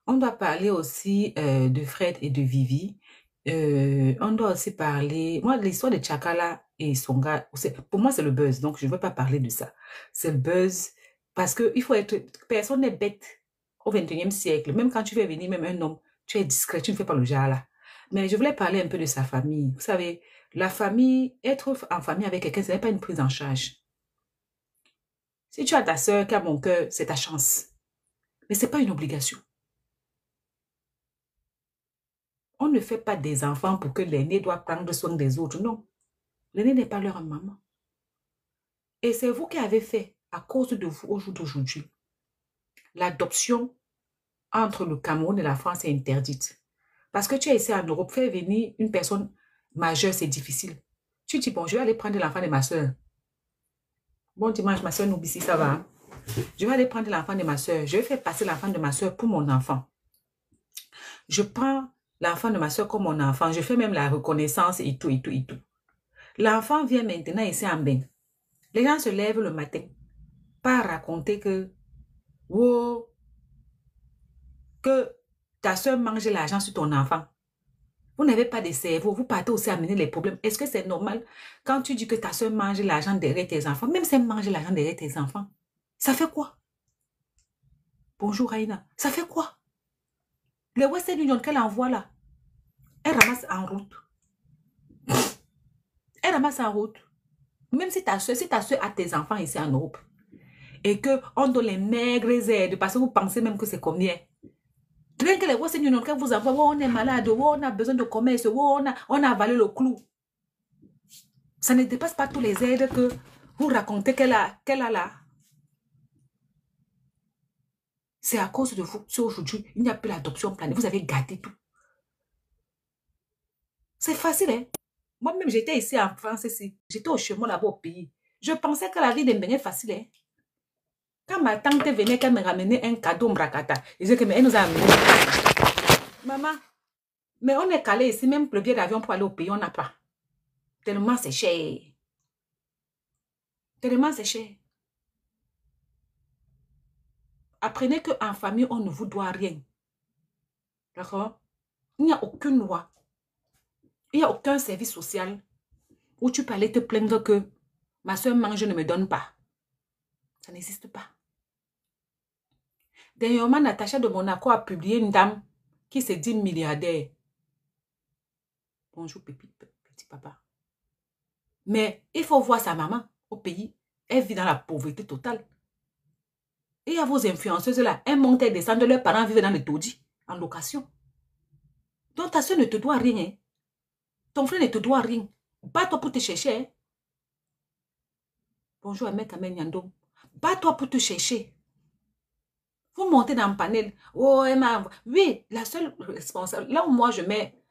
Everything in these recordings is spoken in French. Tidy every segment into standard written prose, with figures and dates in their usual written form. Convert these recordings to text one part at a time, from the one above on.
On doit parler aussi de Fred et de Vivi. On doit aussi parler... Moi, l'histoire de Tchakala et son gars, pour moi, c'est le buzz. Donc, je ne veux pas parler de ça. C'est le buzz parce que il faut être... Personne n'est bête au 21e siècle. Même quand tu fais venir même un homme, tu es discret, tu ne fais pas le genre là. Mais je voulais parler un peu de sa famille. Vous savez, la famille, être en famille avec quelqu'un, ce n'est pas une prise en charge. Si tu as ta soeur qui a mon cœur, c'est ta chance. Mais ce n'est pas une obligation. On ne fait pas des enfants pour que l'aîné doit prendre soin des autres. Non. L'aîné n'est pas leur maman. Et c'est vous qui avez fait, à cause de vous, au jour d'aujourd'hui, l'adoption entre le Cameroun et la France est interdite. Parce que tu es ici en Europe, faire venir une personne majeure, c'est difficile. Tu dis, bon, je vais aller prendre l'enfant de ma soeur. Bon dimanche, ma soeur n'oublie si ça va. Je vais aller prendre l'enfant de ma soeur. Je vais faire passer l'enfant de ma soeur pour mon enfant. Je prends l'enfant de ma soeur comme mon enfant. Je fais même la reconnaissance et tout, et tout, et tout. L'enfant vient maintenant ici en bain. Les gens se lèvent le matin, pas raconter que, oh, que ta soeur mange l'argent sur ton enfant. Vous n'avez pas de cerveau, vous partez aussi amener les problèmes. Est-ce que c'est normal quand tu dis que ta soeur mange l'argent derrière tes enfants, même si elle mange l'argent derrière tes enfants, ça fait quoi? Bonjour Aïna, ça fait quoi? Les Western Union qu'elle envoie là, elle ramasse en route. Elle ramasse en route. Même si ta soeur a tes enfants ici en Europe et qu'on donne les maigres aides parce que vous pensez même que c'est combien. Rien que les Western Union que vous envoie, oh, on est malade, oh, on a besoin de commerce, oh, on a avalé le clou. Ça ne dépasse pas tous les aides que vous racontez qu'elle a là. C'est à cause de vous. Si aujourd'hui, il n'y a plus l'adoption planée, vous avez gâté tout. C'est facile, hein? Moi-même, j'étais ici en France, ici. J'étais au chemin là-bas au pays. Je pensais que la vie d'un est facile, hein? Quand ma tante venait, qu'elle me ramenait un cadeau mrakata, je disais que mais elle nous a amené. Maman, mais on est calé ici, même le billet d'avion pour aller au pays, on n'a pas. Tellement c'est cher. Tellement c'est cher. Apprenez qu'en famille, on ne vous doit rien. D'accord? Il n'y a aucune loi. Il n'y a aucun service social où tu peux aller te plaindre que ma soeur mange, ne me donne pas. Ça n'existe pas. Dernièrement, Natacha de Monaco a publié une dame qui s'est dit milliardaire. Bonjour, petit papa. Mais il faut voir sa maman au pays. Elle vit dans la pauvreté totale. Et il y a vos influenceuses là. Elles montent et descendent. Leurs parents vivent dans le taudis, en location. Donc ta soeur ne te doit rien. Hein. Ton frère ne te doit rien. Bats-toi pour te chercher. Hein. Bonjour, Ahmed Amen Yandom. Bats-toi pour te chercher. Vous montez dans le panel. Oh, Emma. Oui, la seule responsable. Là où moi je mets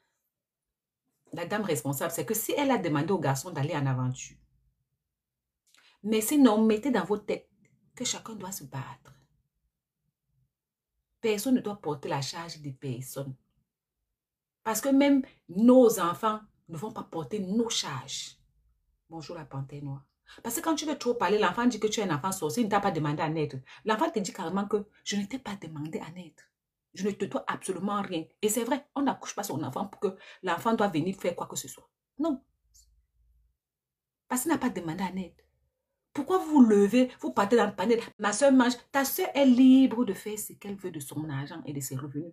la dame responsable, c'est que si elle a demandé au garçon d'aller en aventure. Mais sinon, mettez dans votre tête que chacun doit se battre. Personne ne doit porter la charge des personnes. Parce que même nos enfants ne vont pas porter nos charges. Bonjour la panthère noire. Parce que quand tu veux trop parler, l'enfant dit que tu es un enfant sorcier, il ne t'a pas demandé à naître. L'enfant te dit carrément que je ne t'ai pas demandé à naître. Je ne te dois absolument rien. Et c'est vrai, on n'accouche pas son enfant pour que l'enfant doit venir faire quoi que ce soit. Non. Parce qu'il n'a pas demandé à naître. Pourquoi vous vous levez, vous partez dans le panel, ma soeur mange, ta soeur est libre de faire ce qu'elle veut de son argent et de ses revenus.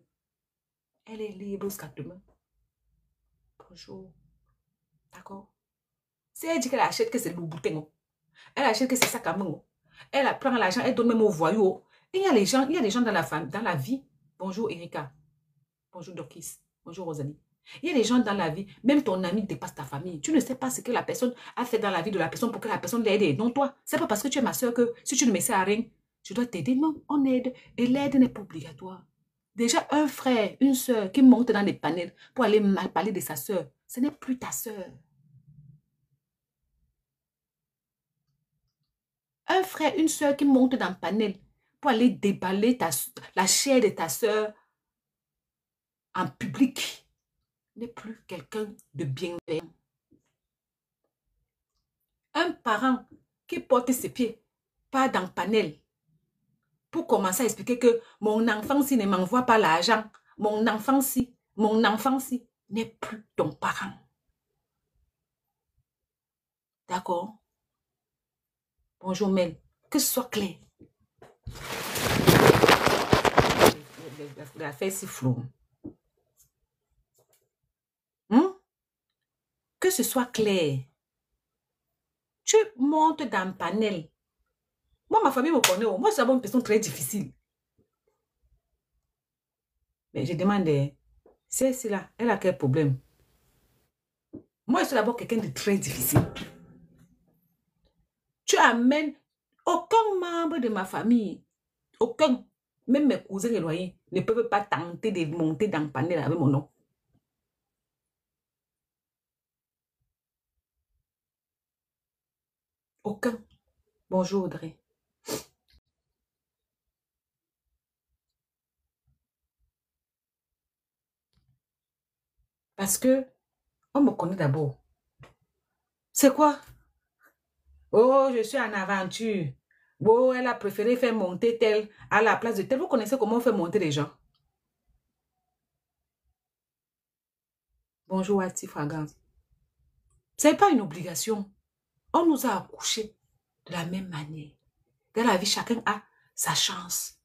Elle est libre jusqu'à demain. Bonjour. D'accord? Si elle dit qu'elle achète que c'est le bouton, elle achète que c'est ça quand même. Elle prend l'argent, elle donne même aux voyous. Il y a des gens dans la famille, dans la vie. Bonjour Erika. Bonjour Dokis. Bonjour Rosalie. Il y a des gens dans la vie, même ton ami dépasse ta famille. Tu ne sais pas ce que la personne a fait dans la vie de la personne pour que la personne l'aide et non toi. C'est pas parce que tu es ma soeur que si tu ne me sers à rien, je dois t'aider. Non, on aide. Et l'aide n'est pas obligatoire. Déjà, un frère, une soeur qui monte dans les panels pour aller mal parler de sa soeur, ce n'est plus ta soeur. Un frère, une soeur qui monte dans le panel pour aller déballer la chair de ta soeur en public n'est plus quelqu'un de bienveillant. Un parent qui porte ses pieds, pas dans le panel, pour commencer à expliquer que mon enfant-ci ne m'envoie pas l'argent. Mon enfant-ci n'est plus ton parent. D'accord? Bonjour Mel. Que ce soit clair. L'affaire si floue. Que ce soit clair. Tu montes dans le panel. Moi, ma famille me connaît. Moi, je suis une personne très difficile. Mais je demande, c'est là, elle a quel problème? Moi, je suis d'abord quelqu'un de très difficile. Tu amènes aucun membre de ma famille, aucun, même mes cousins éloignés, ne peuvent pas tenter de monter dans le panel avec mon nom. Aucun. Bonjour Audrey. Parce que on me connaît d'abord. C'est quoi? Oh, je suis en aventure. Oh, elle a préféré faire monter tel à la place de tel. Vous connaissez comment on fait monter les gens? Bonjour, Ati Fragance. Ce n'est pas une obligation. On nous a accouchés de la même manière. Dans la vie, chacun a sa chance.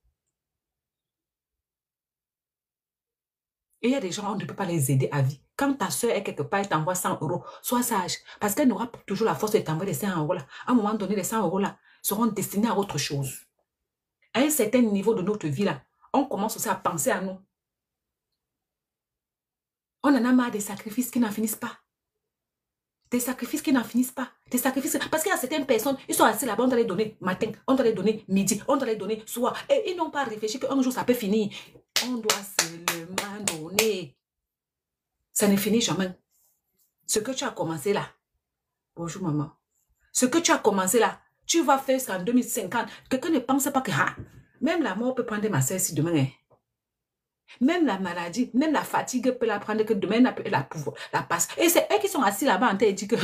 Et il y a des gens, on ne peut pas les aider à vie. Quand ta soeur est quelque part, elle t'envoie 100 €, sois sage. Parce qu'elle n'aura toujours la force de t'envoyer les 100 € là. À un moment donné, les 100 € là seront destinés à autre chose. À un certain niveau de notre vie là, on commence aussi à penser à nous. On en a marre des sacrifices qui n'en finissent pas. Des sacrifices qui n'en finissent pas. Des sacrifices. Parce qu'il y a certaines personnes, ils sont assis là-bas, on doit les donner matin, on doit les donner midi, on doit les donner soir. Et ils n'ont pas réfléchi qu'un jour ça peut finir. On doit seulement donner. Ça ne finit jamais. Ce que tu as commencé là. Bonjour maman. Ce que tu as commencé là, tu vas faire ça en 2050. Quelqu'un ne pense pas que même la mort peut prendre ma soeur si demain. Hein. Même la maladie, même la fatigue peut la prendre que demain elle peut la passe. Et c'est eux qui sont assis là-bas en tête et disent que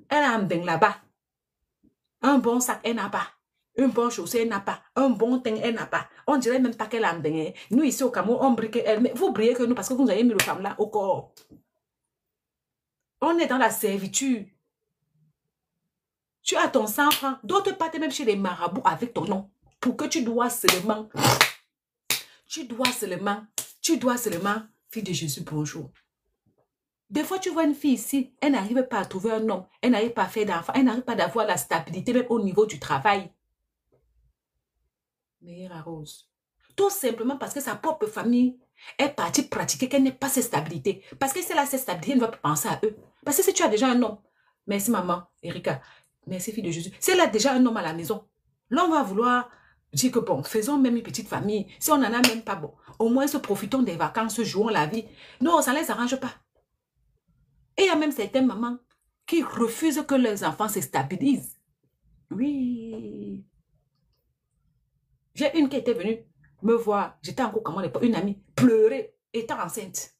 elle a un bain là-bas. Un bon sac, elle n'a pas. Un bon chaussée, elle n'a pas. Un bon teint, elle n'a pas. On dirait même pas qu'elle a un bain. Nous ici au Cameroun, on brille elle. Mais vous brillez que nous parce que vous avez mis le femme là au corps. On est dans la servitude. Tu as ton 100 francs. D'autres partent même chez les marabouts avec ton nom. Pour que tu dois seulement, fille de Jésus, bonjour. Des fois, tu vois une fille ici, elle n'arrive pas à trouver un homme, elle n'arrive pas à faire d'enfant, elle n'arrive pas d'avoir la stabilité, même au niveau du travail. Meilleure Rose. Tout simplement parce que sa propre famille est partie pratiquer qu'elle n'est pas cette stabilité. Parce que si elle a cette stabilité, elle ne va pas penser à eux. Parce que si tu as déjà un homme, merci maman, Erika, merci fille de Jésus. Si elle a déjà un homme à la maison, l'homme va vouloir dire que bon, faisons même une petite famille. Si on n'en a même pas, bon, au moins profitons des vacances, jouons la vie. Non, ça ne les arrange pas. Et il y a même certaines mamans qui refusent que leurs enfants se stabilisent. Oui. J'ai une qui était venue me voir. J'étais encore comment une amie pleurer, étant enceinte.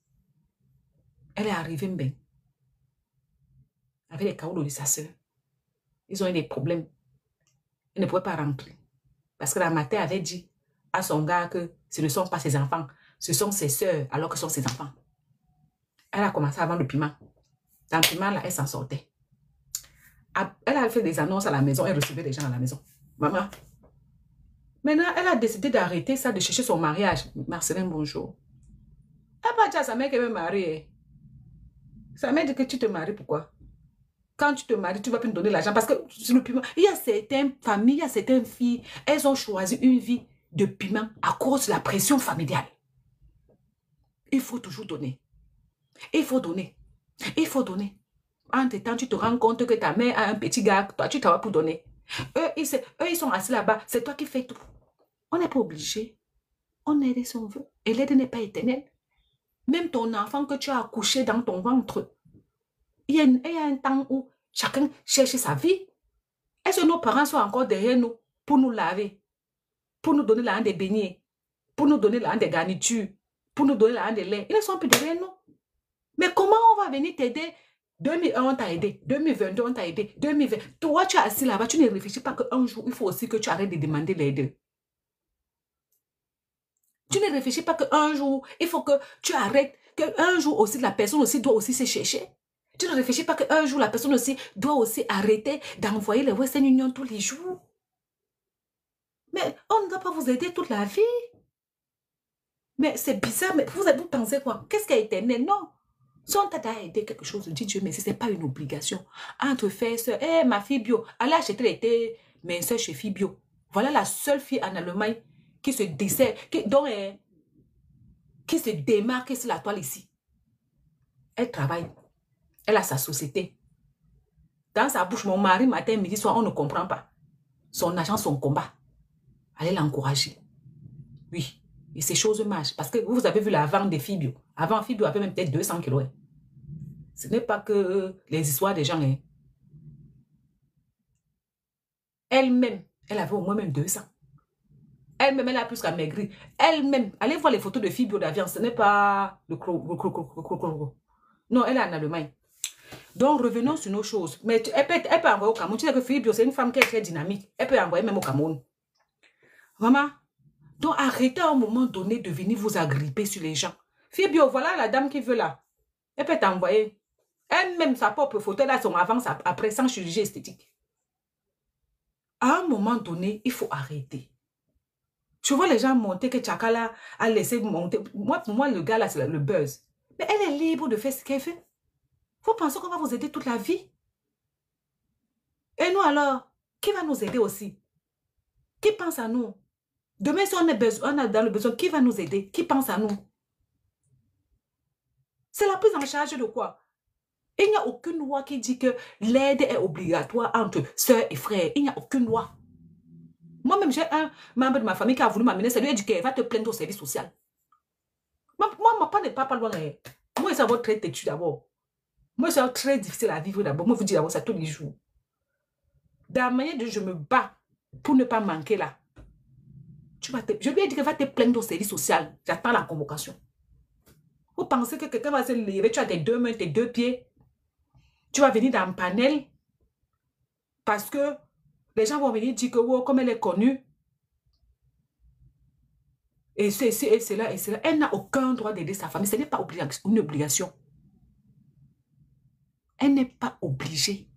Elle est arrivée bien. Avec les caoutchoucs de sa soeur. Ils ont eu des problèmes. Elle ne pouvait pas rentrer. Parce que la matin avait dit à son gars que ce ne sont pas ses enfants, ce sont ses soeurs alors que ce sont ses enfants. Elle a commencé à vendre le piment. Dans le piment, là, elle s'en sortait. Elle a fait des annonces à la maison, elle recevait des gens à la maison. Maman. Maintenant, elle a décidé d'arrêter ça, de chercher son mariage. Marcelin, bonjour. Elle va dire à sa mère qu'elle veut marier. Sa mère dit que tu te maries, pourquoi? Quand tu te maries, tu vas plus me donner l'argent. Parce que sur le piment, il y a certaines familles, il y a certaines filles, elles ont choisi une vie de piment à cause de la pression familiale. Il faut toujours donner. Il faut donner. Il faut donner. Entre temps, tu te rends compte que ta mère a un petit gars, toi, tu t'en vas pour donner. Eux, ils sont assis là-bas. C'est toi qui fais tout. On n'est pas obligé. On aide si on veut. Et l'aide n'est pas éternelle. Même ton enfant que tu as accouché dans ton ventre, il y a un temps où chacun cherche sa vie. Est-ce que nos parents sont encore derrière nous pour nous laver, pour nous donner l'argent des beignets, pour nous donner l'argent des garnitures, pour nous donner l'argent des laits? Ils ne sont plus derrière nous. Mais comment on va venir t'aider? 2001, on t'a aidé. 2022, on t'a aidé. 2020. Toi, tu es assis là-bas, tu ne réfléchis pas qu'un jour, il faut aussi que tu arrêtes de demander l'aide. Tu ne réfléchis pas qu'un jour, il faut que tu arrêtes, qu'un jour aussi, la personne aussi doit aussi se chercher. Tu ne réfléchis pas qu'un jour, la personne aussi doit aussi arrêter d'envoyer les Western Union tous les jours. Mais on ne doit pas vous aider toute la vie. Mais c'est bizarre, mais vous pensez quoi? Qu'est-ce qui a été né? Non. Si on t'a aidé quelque chose, dis Dieu merci, ce n'est pas une obligation. Entre frères et sœurs, ma fille bio, allez acheter les thés, mes soeurs chez fille bio. Voilà la seule fille en Allemagne qui se dessert, qui se démarque sur la toile ici. Elle travaille. Elle a sa société. Dans sa bouche, mon mari, matin, midi, soir, on ne comprend pas. Son argent, son combat. Allez l'encourager. Oui. Et ces choses marchent. Parce que vous avez vu la vente des filles bio. Avant, filles bio avait même peut-être 200 kilos. Hein. Ce n'est pas que les histoires des gens. Hein. Elle-même, elle avait au moins même 200. Elle-même, elle a plus qu'à maigrir. Elle-même, allez voir les photos de filles bio d'avion. Ce n'est pas le non, elle est en Allemagne. Donc, revenons sur nos choses. Mais elle peut envoyer au Cameroun. Tu sais que fille bio, c'est une femme qui est très dynamique. Elle peut envoyer même au Cameroun. Vraiment. Donc, arrêtez à un moment donné de venir vous agripper sur les gens. Fille bio, voilà la dame qui veut là. Elle peut t'envoyer. Elle-même, sa propre photo, là, son avance après, sans chirurgie esthétique. À un moment donné, il faut arrêter. Tu vois les gens monter que Tchakala a laissé monter. Pour moi, le gars là, c'est le buzz. Mais elle est libre de faire ce qu'elle fait. Vous pensez qu'on va vous aider toute la vie? Et nous alors, qui va nous aider aussi? Qui pense à nous? Demain, si on est dans le besoin, qui va nous aider? Qui pense à nous? C'est la prise en charge de quoi? Il n'y a aucune loi qui dit que l'aide est obligatoire entre soeurs et frères. Il n'y a aucune loi. Moi-même, j'ai un membre de ma famille qui a voulu m'amener. Ça lui a dit qu'elle va te plaindre au service social. Moi, ma part n'est pas loin. Moi, ça va être très têtu d'abord. Moi, c'est très difficile à vivre d'abord. Moi, je vous dis d'abord ça tous les jours. De la manière dont je me bats pour ne pas manquer là. Je lui ai dit qu'elle va te plaindre au service social. J'attends la convocation. Vous pensez que quelqu'un va se lever, tu as tes 2 mains, tes 2 pieds. Tu vas venir dans un panel parce que les gens vont venir dire que oh, comme elle est connue, et c'est et c'est là, elle n'a aucun droit d'aider sa famille. Ce n'est pas une obligation. Elle n'est pas obligée.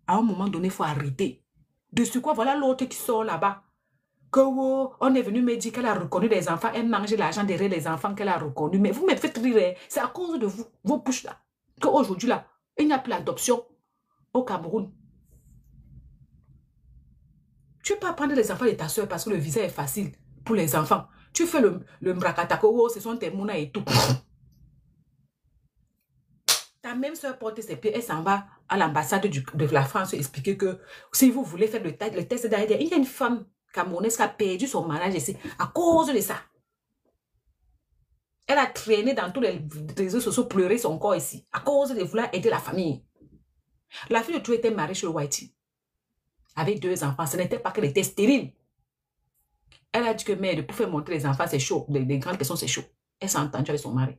À un moment donné, il faut arrêter. De ce quoi, voilà l'autre qui sort là-bas. Que oh, on est venu me dire qu'elle a reconnu les enfants, elle mange l'argent derrière les enfants qu'elle a reconnus. Mais vous me faites rire, c'est à cause de vous, vos bouches là, qu'aujourd'hui là, il n'y a plus d'adoption au Cameroun. Tu peux pas prendre les enfants de ta soeur parce que le visa est facile pour les enfants. Tu fais le mrakatako, oh, ce sont tes mounas et tout. Ta même soeur porte ses pieds, elle s'en va à l'ambassade de la France expliquer que si vous voulez faire le test d'ADN, il y a une femme camerounaise qui a perdu son mariage ici à cause de ça. Elle a traîné dans tous les réseaux sociaux, pleuré son corps ici à cause de vouloir aider la famille. La fille de tout était mariée chez le Whitey avec 2 enfants. Ce n'était pas qu'elle était stérile. Elle a dit que merde, pour faire montrer les enfants, c'est chaud. Les grandes personnes, c'est chaud. Elle s'est entendue avec son mari.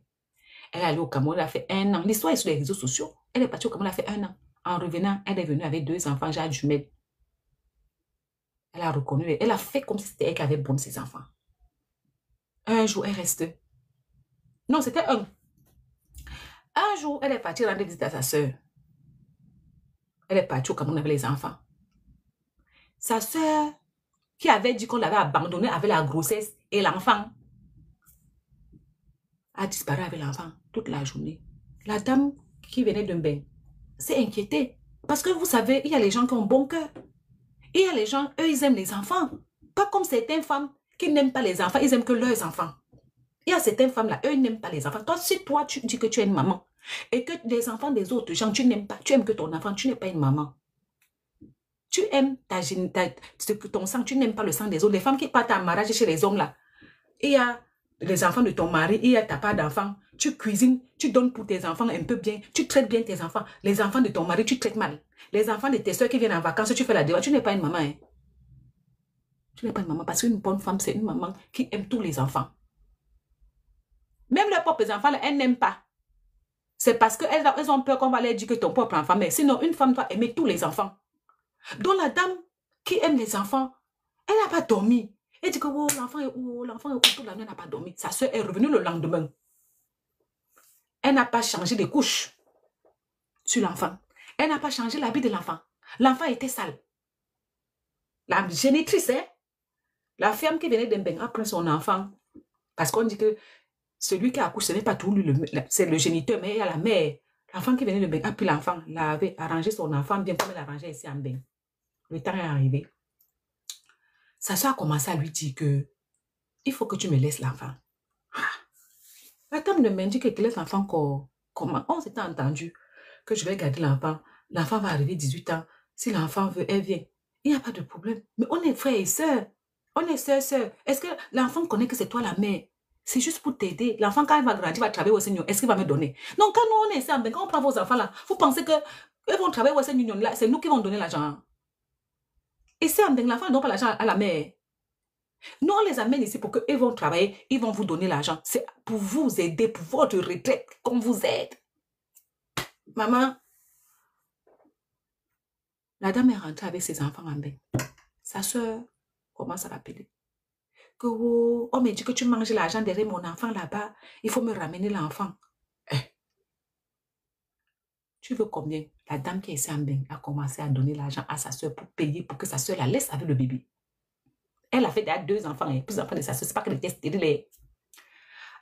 Elle est allée au Cameroun, elle a fait 1 an. L'histoire est sur les réseaux sociaux. Elle est partie au Cameroun, elle a fait 1 an. En revenant, elle est venue avec 2 enfants, genre jumelles. Elle a reconnu, elle a fait comme si c'était elle qui avait bon ses enfants. Un jour, elle reste. Non, c'était un. Un jour, elle est partie rendre visite à sa soeur. Elle est partie au Cameroun avec les enfants. Sa soeur, qui avait dit qu'on l'avait abandonnée avec la grossesse et l'enfant, a disparu avec l'enfant toute la journée. La dame qui venait d'un bain s'est inquiétée. Parce que vous savez, il y a les gens qui ont bon cœur. Il y a les gens, eux, ils aiment les enfants. Pas comme certaines femmes qui n'aiment pas les enfants, ils aiment que leurs enfants. Il y a certaines femmes là, eux, ils n'aiment pas les enfants. Toi, si toi, tu dis que tu es une maman et que les enfants des autres gens, tu n'aimes pas, tu aimes que ton enfant, tu n'es pas une maman. Tu aimes ton sang, tu n'aimes pas le sang des autres. Les femmes qui partent en mariage chez les hommes là, il y a les enfants de ton mari, il y a ta part d'enfants. Tu cuisines, tu donnes pour tes enfants un peu bien, tu traites bien tes enfants. Les enfants de ton mari, tu traites mal. Les enfants de tes soeurs qui viennent en vacances, tu fais la débat. Tu n'es pas une maman. Hein? Tu n'es pas une maman parce qu'une bonne femme, c'est une maman qui aime tous les enfants. Même leurs propres enfants, elles n'aiment pas. C'est parce qu'elles ont peur qu'on va leur dire que ton propre enfant, mais sinon, une femme doit aimer tous les enfants. Donc la dame qui aime les enfants, elle n'a pas dormi. Elle dit que oh, l'enfant est où, toute la nuit, elle n'a pas dormi. Sa soeur est revenue le lendemain. Elle n'a pas changé de couche sur l'enfant. Elle n'a pas changé l'habit de l'enfant. L'enfant était sale. La génitrice, hein, la femme qui venait d'Embeng a pris son enfant. Parce qu'on dit que celui qui accouche, ce n'est pas tout lui, c'est le géniteur, mais il y a la mère. L'enfant qui venait d'Embeng a pris l'enfant, l'avait arrangé son enfant bien comme elle arrangeait ici en Mbeng. Le temps est arrivé. Sa soeur a commencé à lui dire que il faut que tu me laisses l'enfant. La dame de Mbeng dit que laisse l'enfant comment? On s'était entendu que je vais garder l'enfant. L'enfant va arriver 18 ans. Si l'enfant veut, elle vient. Il n'y a pas de problème. Mais on est frères et sœurs. On est sœurs. Est-ce que l'enfant connaît que c'est toi la mère? C'est juste pour t'aider. L'enfant, quand il va grandir, va travailler au Seigneur. Est-ce qu'il va me donner? Donc, quand nous, on est ensemble, quand on prend vos enfants là, vous pensez qu'ils vont travailler au Seigneur là, c'est nous qui vont donner l'argent. Et c'est l'enfant ne donne pas l'argent à la mère. Nous, on les amène ici pour qu'ils vont travailler, ils vont vous donner l'argent. C'est pour vous aider, pour votre retraite, qu'on vous aide. Maman, la dame est rentrée avec ses enfants en bain. Sa soeur commence à l'appeler. Que oh, on me dit que tu manges l'argent derrière mon enfant là-bas. Il faut me ramener l'enfant. Tu veux combien? La dame qui est ici en bain a commencé à donner l'argent à sa soeur pour payer, pour que sa soeur la laisse avec le bébé. Elle a fait déjà 2 enfants, et plus enfants de sa soeur. C'est pas qu'elle était stérile.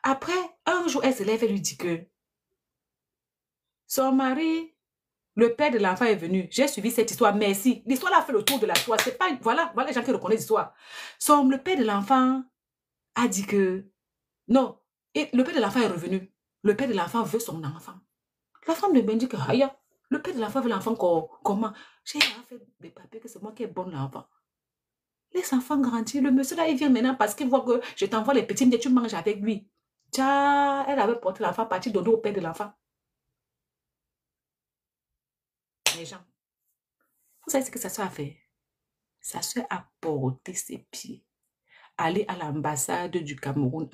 Après, un jour, elle se lève et lui dit que son mari, le père de l'enfant est venu. J'ai suivi cette histoire. Merci. L'histoire a fait le tour de la toile. C'est pas, voilà les gens qui reconnaissent l'histoire. Le père de l'enfant a dit que non. Et le père de l'enfant est revenu. Le père de l'enfant veut son enfant. La femme de Ben dit que le père de l'enfant veut l'enfant comment? J'ai fait des papiers que c'est moi qui ai bon l'enfant. Les enfants grandissent. Le monsieur là, il vient maintenant parce qu'il voit que je t'envoie les petits, mais tu manges avec lui. Tiens, elle avait porté l'enfant parti donner au père de l'enfant. Les gens. Vous savez ce que sa soeur a fait? Sa soeur a porté ses pieds. Aller à l'ambassade du Cameroun,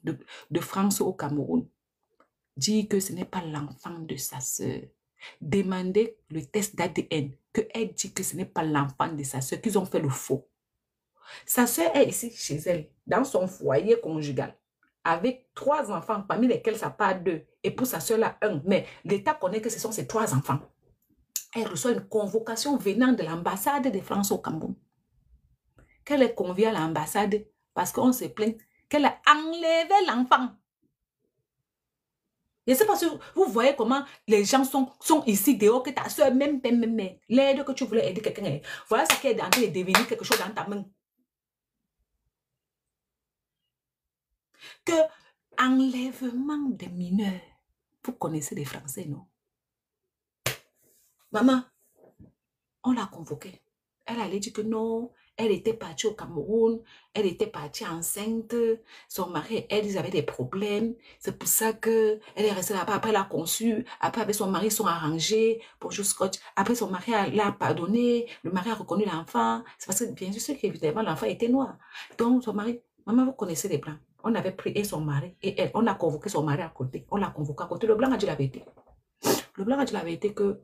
de France au Cameroun. Dire que ce n'est pas l'enfant de sa soeur. Demander le test d'ADN. Qu'elle dit que ce n'est pas l'enfant de sa soeur, qu'ils ont fait le faux. Sa soeur est ici chez elle, dans son foyer conjugal, avec 3 enfants, parmi lesquels ça part 2. Et pour sa soeur là, 1. Mais l'État connaît que ce sont ses 3 enfants. Elle reçoit une convocation venant de l'ambassade de France au Cameroun. Qu'elle est conviée à l'ambassade parce qu'on se plaint qu'elle a enlevé l'enfant. Je ne sais pas si vous voyez comment les gens sont ici dehors, que ta soeur, même l'aide que tu voulais aider quelqu'un, voilà ça qui est en train de devenir quelque chose dans ta main. Que enlèvement des mineurs. Vous connaissez les Français, non? Maman, on l'a convoquée. Elle allait dire que non, elle était partie au Cameroun, elle était partie enceinte, son mari, ils avaient des problèmes, c'est pour ça qu'elle est restée là-bas, après elle a conçu, après avec son mari, ils sont arrangés pour jouer scotch, après son mari l'a pardonné, le mari a reconnu l'enfant, c'est parce que bien sûr qu'évidemment l'enfant était noir. Donc son mari, maman, vous connaissez les blancs, on avait pris et son mari et elle, on a convoqué son mari à côté, on l'a convoqué à côté, le blanc a dit la vérité. Le blanc a dit la vérité que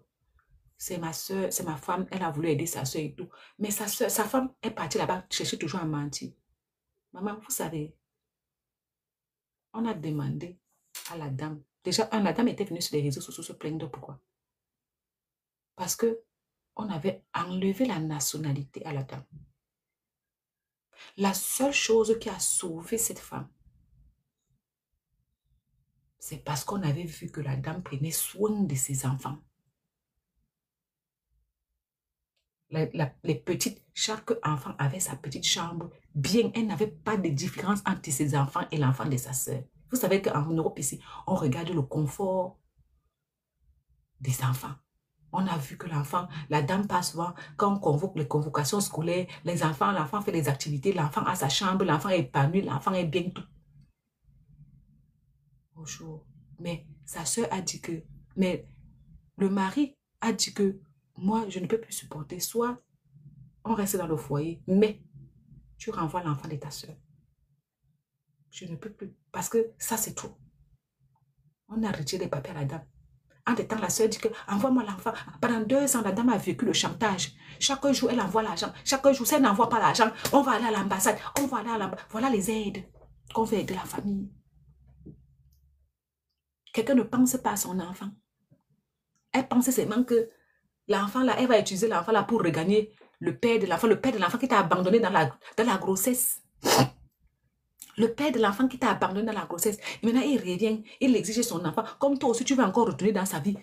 c'est ma soeur, c'est ma femme, elle a voulu aider sa soeur et tout. Mais sa soeur, sa femme est partie là-bas chercher toujours à mentir. Maman, vous savez, on a demandé à la dame. Déjà, la dame était venue sur les réseaux sociaux se plaindre. Pourquoi? Parce que on avait enlevé la nationalité à la dame. La seule chose qui a sauvé cette femme, c'est parce qu'on avait vu que la dame prenait soin de ses enfants. Les petites, chaque enfant avait sa petite chambre. Bien, elle n'avait pas de différence entre ses enfants et l'enfant de sa soeur. Vous savez qu'en Europe ici, on regarde le confort des enfants. On a vu que l'enfant, la dame passe souvent, quand on convoque les convocations scolaires, les enfants, l'enfant fait les activités, l'enfant a sa chambre, l'enfant est épanoui, l'enfant est bien tout. Bonjour. Mais sa soeur a dit que, mais le mari a dit que, moi, je ne peux plus supporter. Soit on reste dans le foyer, mais tu renvoies l'enfant de ta soeur. Je ne peux plus. Parce que ça, c'est trop. On a retiré les papiers à la dame. En des temps, la soeur dit que envoie-moi l'enfant. Pendant 2 ans, la dame a vécu le chantage. Chaque jour, elle envoie l'argent. Chaque jour, si elle n'envoie pas l'argent, on va aller à l'ambassade. On va aller à l'ambassade. Voilà les aides qu'on veut aider la famille. Quelqu'un ne pense pas à son enfant. Elle pense seulement que l'enfant là, elle va utiliser l'enfant là pour regagner le père de l'enfant qui t'a abandonné dans la grossesse. Le père de l'enfant qui t'a abandonné dans la grossesse. Et maintenant, il revient, il exige son enfant. Comme toi aussi, tu vas encore retourner dans sa vie.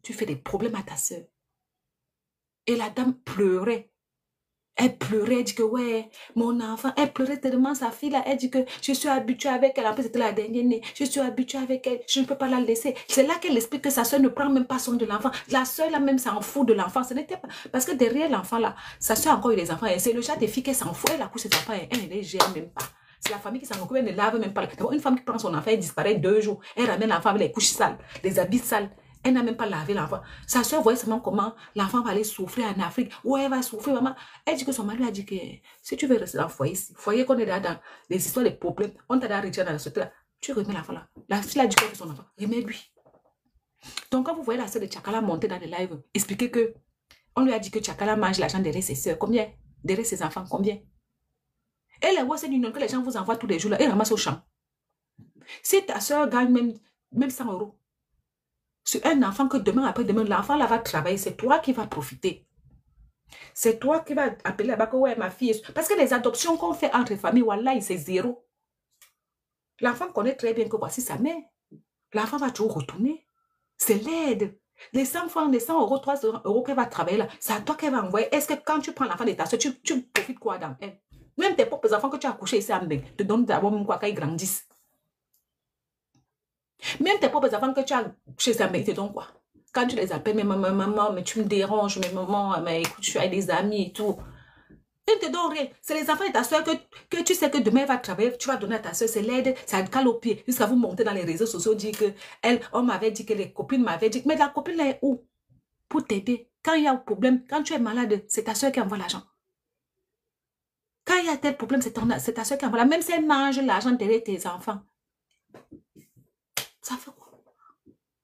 Tu fais des problèmes à ta soeur. Et la dame pleurait. Elle pleurait, elle dit que ouais, mon enfant, elle pleurait tellement sa fille là, elle dit que je suis habituée avec elle, en plus c'était la dernière née, je suis habituée avec elle, je ne peux pas la laisser. C'est là qu'elle explique que sa soeur ne prend même pas soin de l'enfant. La soeur là même s'en fout de l'enfant, ce n'était pas, parce que derrière l'enfant là, sa soeur a encore eu des enfants, et c'est le genre de fille qu'elle s'en fout, elle accouche ses enfants, elle ne les gère même pas. C'est la famille qui s'en occupe, elle ne lave même pas. Une femme qui prend son enfant, elle disparaît 2 jours, elle ramène l'enfant avec les couches sales, les habits sales. Elle n'a même pas lavé l'enfant. Sa soeur voyait seulement comment l'enfant va aller souffrir en Afrique. Où elle va souffrir, maman. Elle dit que son mari a dit que si tu veux rester dans le foyer ici, foyer qu'on est là dans les histoires, les problèmes, on t'a retiré dans la société là, tu remets l'enfant là. La fille a dit que son enfant, remets-lui. Donc quand vous voyez la soeur de Tchakala monter dans les lives, expliquez que on lui a dit que Tchakala mange l'argent derrière ses soeurs. Combien? Derrière ses enfants, combien? Et les WhatsApp union que les gens vous envoient tous les jours là, ils ramassent au champ. Si ta soeur gagne même 100 €, c'est un enfant que demain, après-demain, l'enfant là va travailler. C'est toi qui vas profiter. C'est toi qui vas appeler là-bas que ouais, ma fille. Parce que les adoptions qu'on fait entre familles, voilà, c'est 0. L'enfant connaît très bien que voici sa mère. L'enfant va toujours retourner. C'est l'aide. Les 100 francs, les 100 €, 300 € qu'elle va travailler là, c'est à toi qu'elle va envoyer. Est-ce que quand tu prends l'enfant de ta soeur, tu profites quoi dans elle? Même tes propres enfants que tu as couchés ici à Mbeng, te donnent d'abord même quoi quand ils grandissent. Même tes propres enfants que tu as chez sa mère, ils te donnent quoi? Quand tu les appelles, mais maman, mais tu me déranges, mais maman, mais écoute, je suis avec des amis et tout. Ils ne te donnent rien. C'est les enfants de ta soeur que tu sais que demain elle va travailler, tu vas donner à ta soeur, c'est l'aide, ça cale au pied. Jusqu'à vous monter dans les réseaux sociaux, dire que on m'avait dit que les copines m'avaient dit, mais la copine là est où? Pour t'aider. Quand il y a un problème, quand tu es malade, c'est ta soeur qui envoie l'argent. Quand il y a tel problème, c'est ta soeur qui envoie l'argent. Même si elle mange l'argent derrière tes enfants. Ça fait quoi?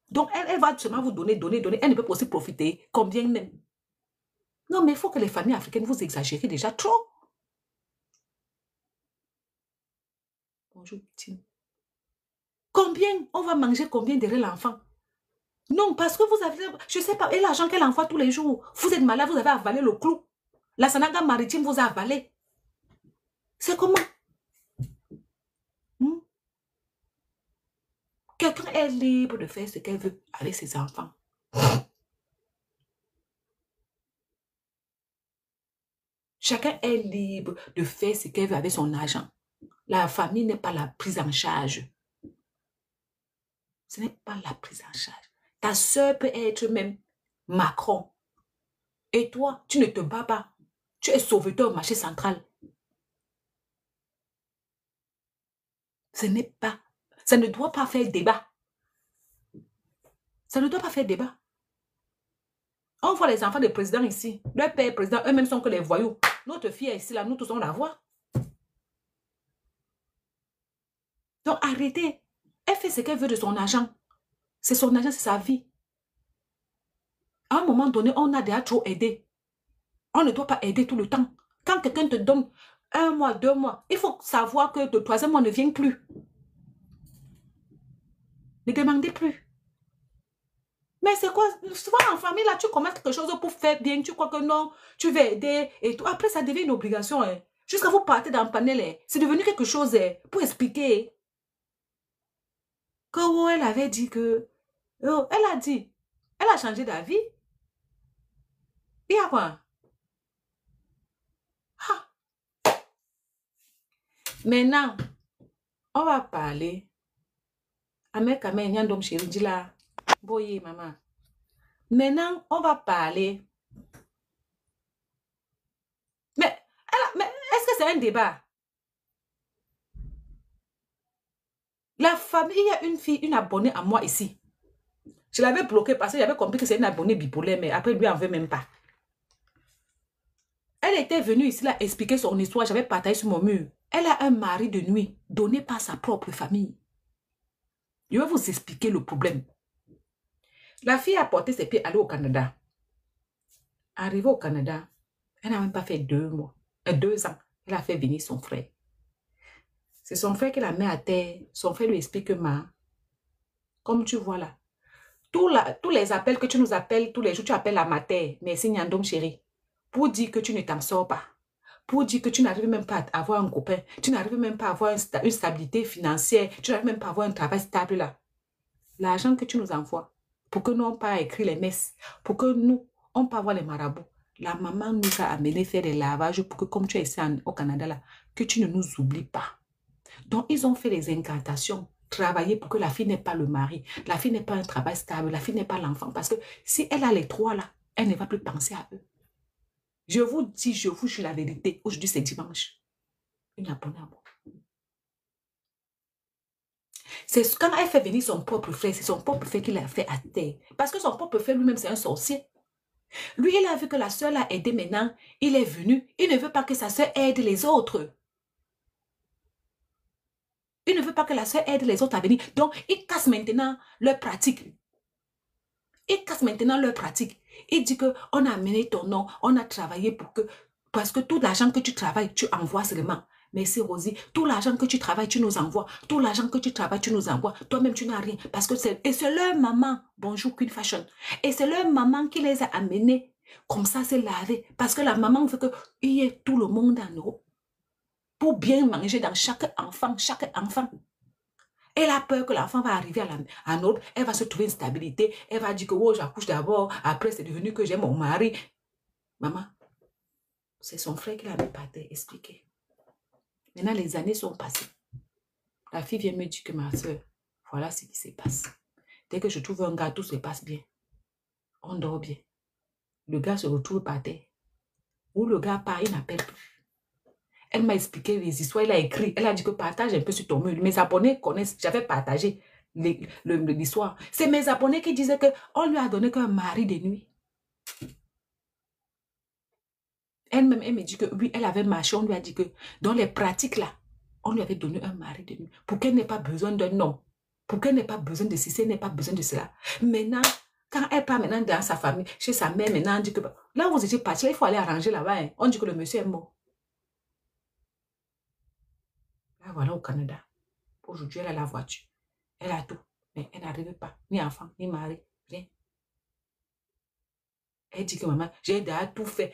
Donc, elle va seulement vous donner. Elle ne peut pas aussi profiter. Combien même? Non, mais il faut que les familles africaines vous exagérez déjà trop. Bonjour, Tim. Combien? On va manger combien derrière l'enfant? Non, parce que vous avez, je ne sais pas, et l'argent qu'elle envoie tous les jours, vous êtes malade, vous avez avalé le clou. La Sanaga maritime vous a avalé. C'est comment? Quelqu'un est libre de faire ce qu'elle veut avec ses enfants. Chacun est libre de faire ce qu'elle veut avec son argent. La famille n'est pas la prise en charge. Ce n'est pas la prise en charge. Ta soeur peut être même Macron. Et toi, tu ne te bats pas. Tu es sauveteur au marché central. Ce n'est pas. Ça ne doit pas faire débat. Ça ne doit pas faire débat. On voit les enfants des présidents ici. Leur père président, eux-mêmes sont que les voyous. Notre fille est ici, là, nous tous on la voit. Donc arrêtez. Elle fait ce qu'elle veut de son argent. C'est son argent, c'est sa vie. À un moment donné, on a déjà trop aidé. On ne doit pas aider tout le temps. Quand quelqu'un te donne 1 mois, 2 mois, il faut savoir que le 3e mois ne vient plus. Ne demandez plus. Mais c'est quoi? Souvent en famille, là, tu commences quelque chose pour faire bien. Tu crois que non, tu veux aider. Et tout. Après, ça devient une obligation. Hein. Jusqu'à vous partez dans le panel. C'est devenu quelque chose pour expliquer. Que oh, elle avait dit que... Oh, elle a dit. Elle a changé d'avis. Il y a quoi? Ah. Maintenant, on va parler. Avec Kamé, Nyandom Chéri, là. Boye, maman. Maintenant, on va parler. Mais est-ce que c'est un débat? La famille, il y a une fille, une abonnée à moi ici. Je l'avais bloquée parce que j'avais compris que c'est une abonnée bipolaire, mais après, lui, elle n'en veut même pas. Elle était venue ici là expliquer son histoire, j'avais partagé sur mon mur. Elle a un mari de nuit donné par sa propre famille. Je vais vous expliquer le problème. La fille a porté ses pieds, allée au Canada. Arrivée au Canada, elle n'a même pas fait 2 mois, 2 ans. Elle a fait venir son frère. C'est son frère qui la met à terre. Son frère lui explique que, comme tu vois là, tous les appels que tu nous appelles, tous les jours, tu appelles la mater, merci Nyandom chérie, pour dire que tu ne t'en sors pas, pour dire que tu n'arrives même pas à avoir un copain, tu n'arrives même pas à avoir une stabilité financière, tu n'arrives même pas à avoir un travail stable là. L'argent que tu nous envoies, pour que nous, on pas écrire les messes, pour que nous, on pas avoir les marabouts, la maman nous a amené faire des lavages pour que, comme tu es ici au Canada là, que tu ne nous oublies pas. Donc, ils ont fait les incantations, travailler pour que la fille n'ait pas le mari, la fille n'ait pas un travail stable, la fille n'ait pas l'enfant. Parce que si elle a les 3 là, elle ne va plus penser à eux. Je vous dis, je vous jure la vérité. Aujourd'hui, c'est dimanche. Une abonnée à moi. C'est quand elle fait venir son propre frère, c'est son propre frère qui l'a fait à terre. Parce que son propre frère lui-même, c'est un sorcier. Lui, il a vu que la soeur l'a aidé maintenant. Il est venu. Il ne veut pas que sa soeur aide les autres. Il ne veut pas que la soeur aide les autres à venir. Donc, il casse maintenant leur pratique. Il casse maintenant leur pratique. Il dit qu'on a amené ton nom, on a travaillé pour que... Parce que tout l'argent que tu travailles, tu envoies seulement. Merci Rosie. Tout l'argent que tu travailles, tu nous envoies. Tout l'argent que tu travailles, tu nous envoies. Toi-même, tu n'as rien. Parce que c'est... Et c'est leur maman. Bonjour Queen Fashion. Et c'est leur maman qui les a amenés. Comme ça, c'est lavé. Parce que la maman veut qu'il y ait tout le monde en Europe. Pour bien manger dans chaque enfant. Elle a peur que l'enfant va arriver à Europe, elle va se trouver une stabilité, elle va dire que oh, j'accouche d'abord, après c'est devenu que j'ai mon mari. Maman, c'est son frère qui l'a mis par terre, expliqué. Maintenant, les années sont passées. La fille vient me dire que ma soeur, voilà ce qui se passe. Dès que je trouve un gars, tout se passe bien. On dort bien. Le gars se retrouve par terre. Ou le gars part, il n'appelle plus. Elle m'a expliqué les histoires, elle a écrit, elle a dit que partage un peu sur ton mur. Mes abonnés connaissent, j'avais partagé l'histoire. C'est mes abonnés qui disaient qu'on lui a donné qu'un mari de nuit. Elle-même, elle me dit que oui, elle avait marché, on lui a dit que dans les pratiques là, on lui avait donné un mari de nuit. Pour qu'elle n'ait pas besoin d'un homme. Pour qu'elle n'ait pas besoin de ceci, elle n'ait pas besoin de cela. Maintenant, quand elle part maintenant dans sa famille, chez sa mère, maintenant, on dit que là où vous étiez parti, il faut aller arranger là-bas. Hein. On dit que le monsieur est mort. Là, voilà au Canada. Aujourd'hui, elle a la voiture. Elle a tout. Mais elle n'arrive pas. Ni enfant, ni mari, rien. Elle dit que maman, j'ai déjà tout fait.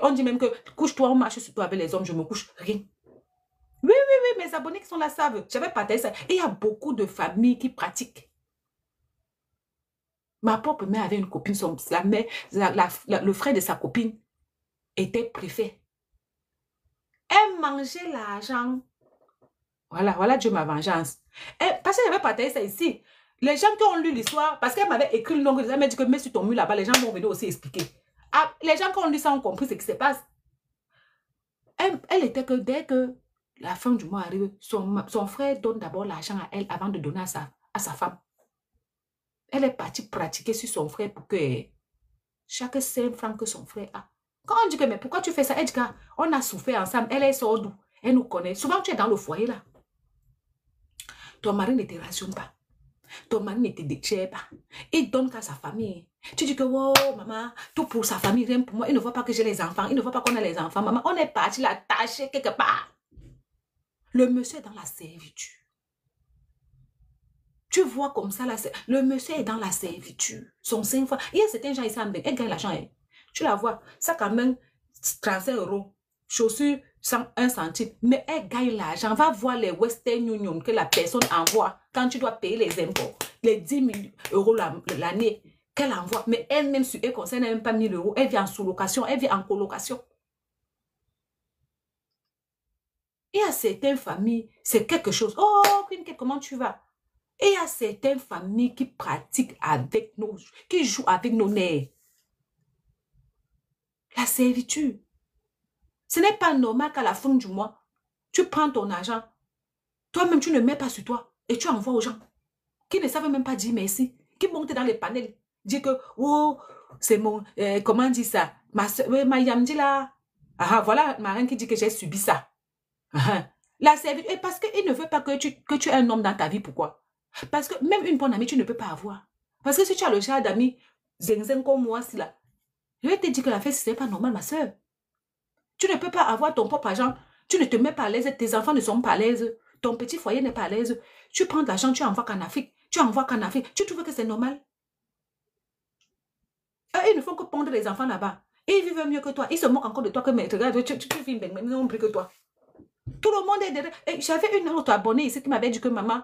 On dit même que couche-toi, on marche sur toi avec les hommes, je me couche. Rien. Oui, mes abonnés qui sont là savent. J'avais partagé ça. Et il y a beaucoup de familles qui pratiquent. Ma propre mère avait une copine, le frère de sa copine était préfet. Elle mangeait l'argent. Voilà Dieu ma vengeance. Parce que j'avais partagé ça ici. Les gens qui ont lu l'histoire, parce qu'elle m'avait écrit le nom, elle m'a dit que mets sur ton mur là-bas, les gens vont venir aussi expliquer. Ah, les gens qui ont lu ça ont compris ce qui se passe. Elle était que dès que la fin du mois arrive, son frère donne d'abord l'argent à elle avant de donner à sa femme. Elle est partie pratiquer sur son frère pour que chaque 5 francs que son frère a. Quand on dit que mais pourquoi tu fais ça, elle dit qu'on a souffert ensemble, elle est sort d'où? Elle nous connaît. Souvent tu es dans le foyer là. Ton mari ne te rationne pas. Ton mari ne te déchire pas. Il donne qu'à sa famille. Tu dis que, oh, maman, tout pour sa famille, rien pour moi. Il ne voit pas que j'ai les enfants. Il ne voit pas qu'on a les enfants. Maman, on est parti l'attacher quelque part. Le monsieur est dans la servitude. Tu vois comme ça, là, le monsieur est dans la servitude. Son 5 fois. Il y a certains gens ici, elle gagne l'argent. Hein. Tu la vois. Ça, quand même, 35 €. Chaussures, 1 centime. Mais elle gagne l'argent. Va voir les Western Union que la personne envoie quand tu dois payer les impôts. Les 10 000 € l'année qu'elle envoie. Mais elle-même, sur elle, concerne même pas 1 000 €. Elle vient en sous-location. Elle vient en colocation. Il y a certaines familles, c'est quelque chose. Oh, Queen, comment tu vas? Et il y a certaines familles qui pratiquent avec nous, qui jouent avec nos nerfs. La servitude. Ce n'est pas normal qu'à la fin du mois, tu prends ton argent, toi-même tu ne mets pas sur toi et tu envoies aux gens qui ne savent même pas dire merci, qui montent dans les panels, dire que, oh, c'est mon, comment on dit ça, ma yamdi là, ah, voilà ma reine qui dit que j'ai subi ça. La servitude, et parce qu'il ne veut pas que tu aies un homme dans ta vie, pourquoi? Parce que même une bonne amie, tu ne peux pas avoir. Parce que si tu as le genre d'amis zeng comme moi, si là, je vais te dire que la fête, ce n'est pas normal, ma soeur. Tu ne peux pas avoir ton propre argent. Tu ne te mets pas à l'aise. Tes enfants ne sont pas à l'aise. Ton petit foyer n'est pas à l'aise. Tu prends de l'argent, tu envoies qu'en Afrique. Tu envoies qu'en Afrique. Tu trouves que c'est normal? Eux, ils ne font que pondre les enfants là-bas. Et ils vivent mieux que toi. Ils se moquent encore de toi que regarde, tu vis même plus que toi. Tout le monde est derrière. J'avais une autre abonnée ici qui m'avait dit que maman,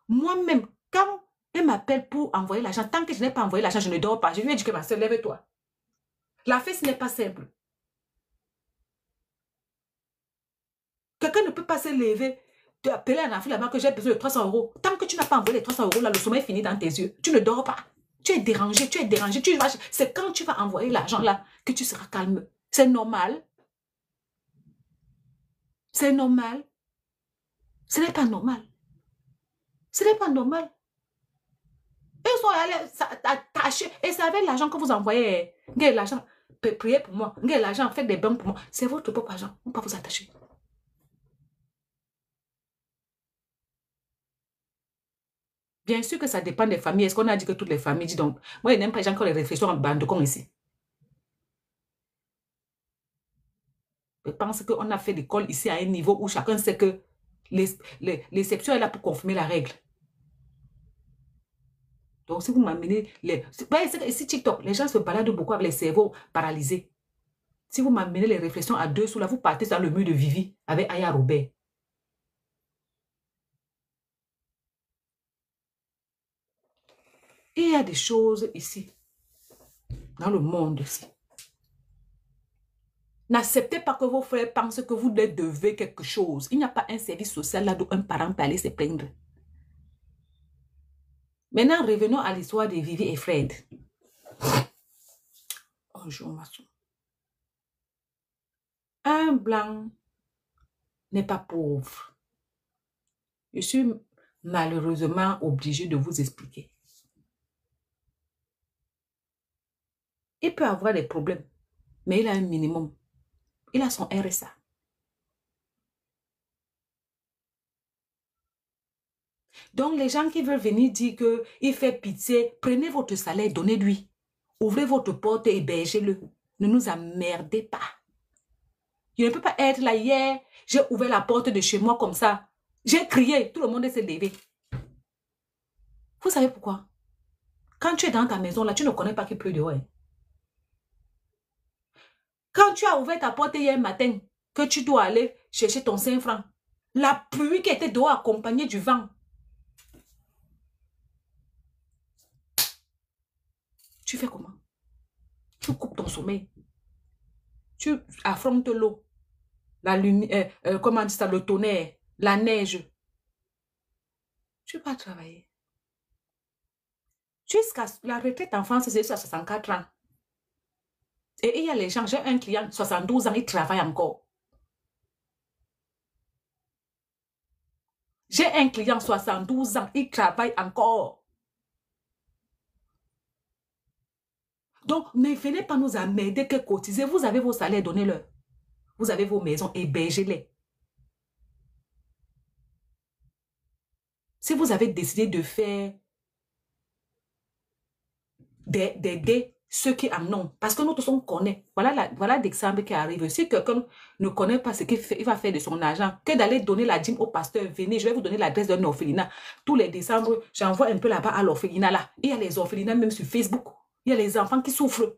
moi-même, quand elle m'appelle pour envoyer l'argent, tant que je n'ai pas envoyé l'argent, je ne dors pas. Je lui ai dit que ma soeur, lève-toi. La fête, ce n'est pas simple. Quelqu'un ne peut pas se lever, te appeler un enfant là-bas que j'ai besoin de 300 euros. Tant que tu n'as pas envoyé les 300 euros, là, le sommeil finit dans tes yeux. Tu ne dors pas. Tu es dérangé, tu es dérangé. C'est quand tu vas envoyer l'argent là que tu seras calme. C'est normal. C'est normal. Ce n'est pas normal. Ce n'est pas normal. Ils sont allés t'attacher. Et c'est avec l'argent que vous envoyez. L'argent, priez pour moi. L'argent, faites des banques pour moi. C'est votre propre argent. On ne peut pas vous attacher. Bien sûr que ça dépend des familles. Est-ce qu'on a dit que toutes les familles disent donc? Moi, je n'aime pas les gens qui ont les réflexions en bande de con ici. Je pense qu'on a fait l'école ici à un niveau où chacun sait que l'exception est là pour confirmer la règle. Donc, si vous m'amenez... Ici, TikTok, les gens se baladent beaucoup avec les cerveaux paralysés. Si vous m'amenez les réflexions à deux sous là, vous partez dans le mur de Vivi avec Aya Robert. Il y a des choses ici, dans le monde ici. N'acceptez pas que vos frères pensent que vous leur devez quelque chose. Il n'y a pas un service social là où un parent peut aller se plaindre. Maintenant, revenons à l'histoire de Vivi et Fred. Bonjour, ma soeur. Un blanc n'est pas pauvre. Je suis malheureusement obligée de vous expliquer. Il peut avoir des problèmes, mais il a un minimum. Il a son RSA. Donc, les gens qui veulent venir dire qu'il fait pitié, prenez votre salaire, donnez-lui. Ouvrez votre porte et hébergez-le. Ne nous emmerdez pas. Je ne peux pas être là hier, j'ai ouvert la porte de chez moi comme ça. J'ai crié, tout le monde s'est levé. Vous savez pourquoi? Quand tu es dans ta maison là, tu ne connais pas qu'il pleut dehors. Quand tu as ouvert ta porte hier matin, que tu dois aller chercher ton 5 francs, la pluie qui était dehors accompagnée du vent. Tu fais comment? Tu coupes ton sommeil. Tu affrontes l'eau, la lumière, comment on dit ça, le tonnerre, la neige. Tu vas travailler. Jusqu'à la retraite en France, c'est à 64 ans. Et il y a les gens, j'ai un client, 72 ans, il travaille encore. J'ai un client, 72 ans, il travaille encore. Donc, ne venez pas nous emmerder que cotiser. Vous avez vos salaires, donnez-leur. Vous avez vos maisons, hébergez-les. Si vous avez décidé de faire d'aider ceux qui en ont, parce que nous tous on connaît. Voilà l'exemple qui arrive. Si quelqu'un ne connaît pas ce qu'il fait, il va faire de son argent, que d'aller donner la dîme au pasteur. Venez, je vais vous donner l'adresse d'un orphelinat. Tous les décembre, j'envoie un peu là-bas à l'orphelinat là. Il y a les orphelinats même sur Facebook. Il y a les enfants qui souffrent.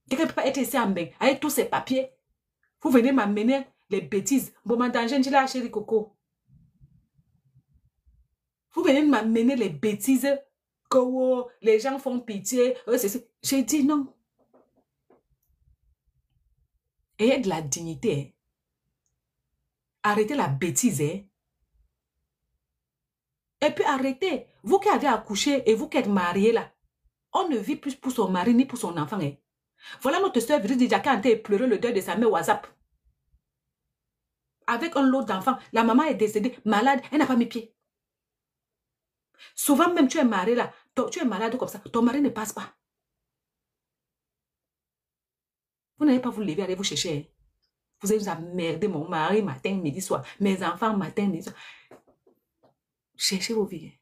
Quelqu'un ne peut pas être ici en bain avec tous ces papiers. Vous venez m'amener les bêtises. Bon, madame, j'ai dit là, chérie Coco. Vous venez m'amener les bêtises que oh, les gens font pitié. J'ai dit non. Ayez de la dignité. Arrêtez la bêtise. Et puis arrêtez. Vous qui avez accouché et vous qui êtes mariés là, on ne vit plus pour son mari ni pour son enfant. Voilà notre soeur Virididia qui a été pleurer le deuil de sa mère WhatsApp. Avec un lot d'enfants. La maman est décédée, malade, elle n'a pas mis pied. Souvent même tu es marié là, tu es malade comme ça, ton mari ne passe pas. Vous n'allez pas vous lever, aller vous chercher. Vous allez vous emmerder mon mari matin, midi, soir. Mes enfants matin, midi, soir. Cherchez vos vies.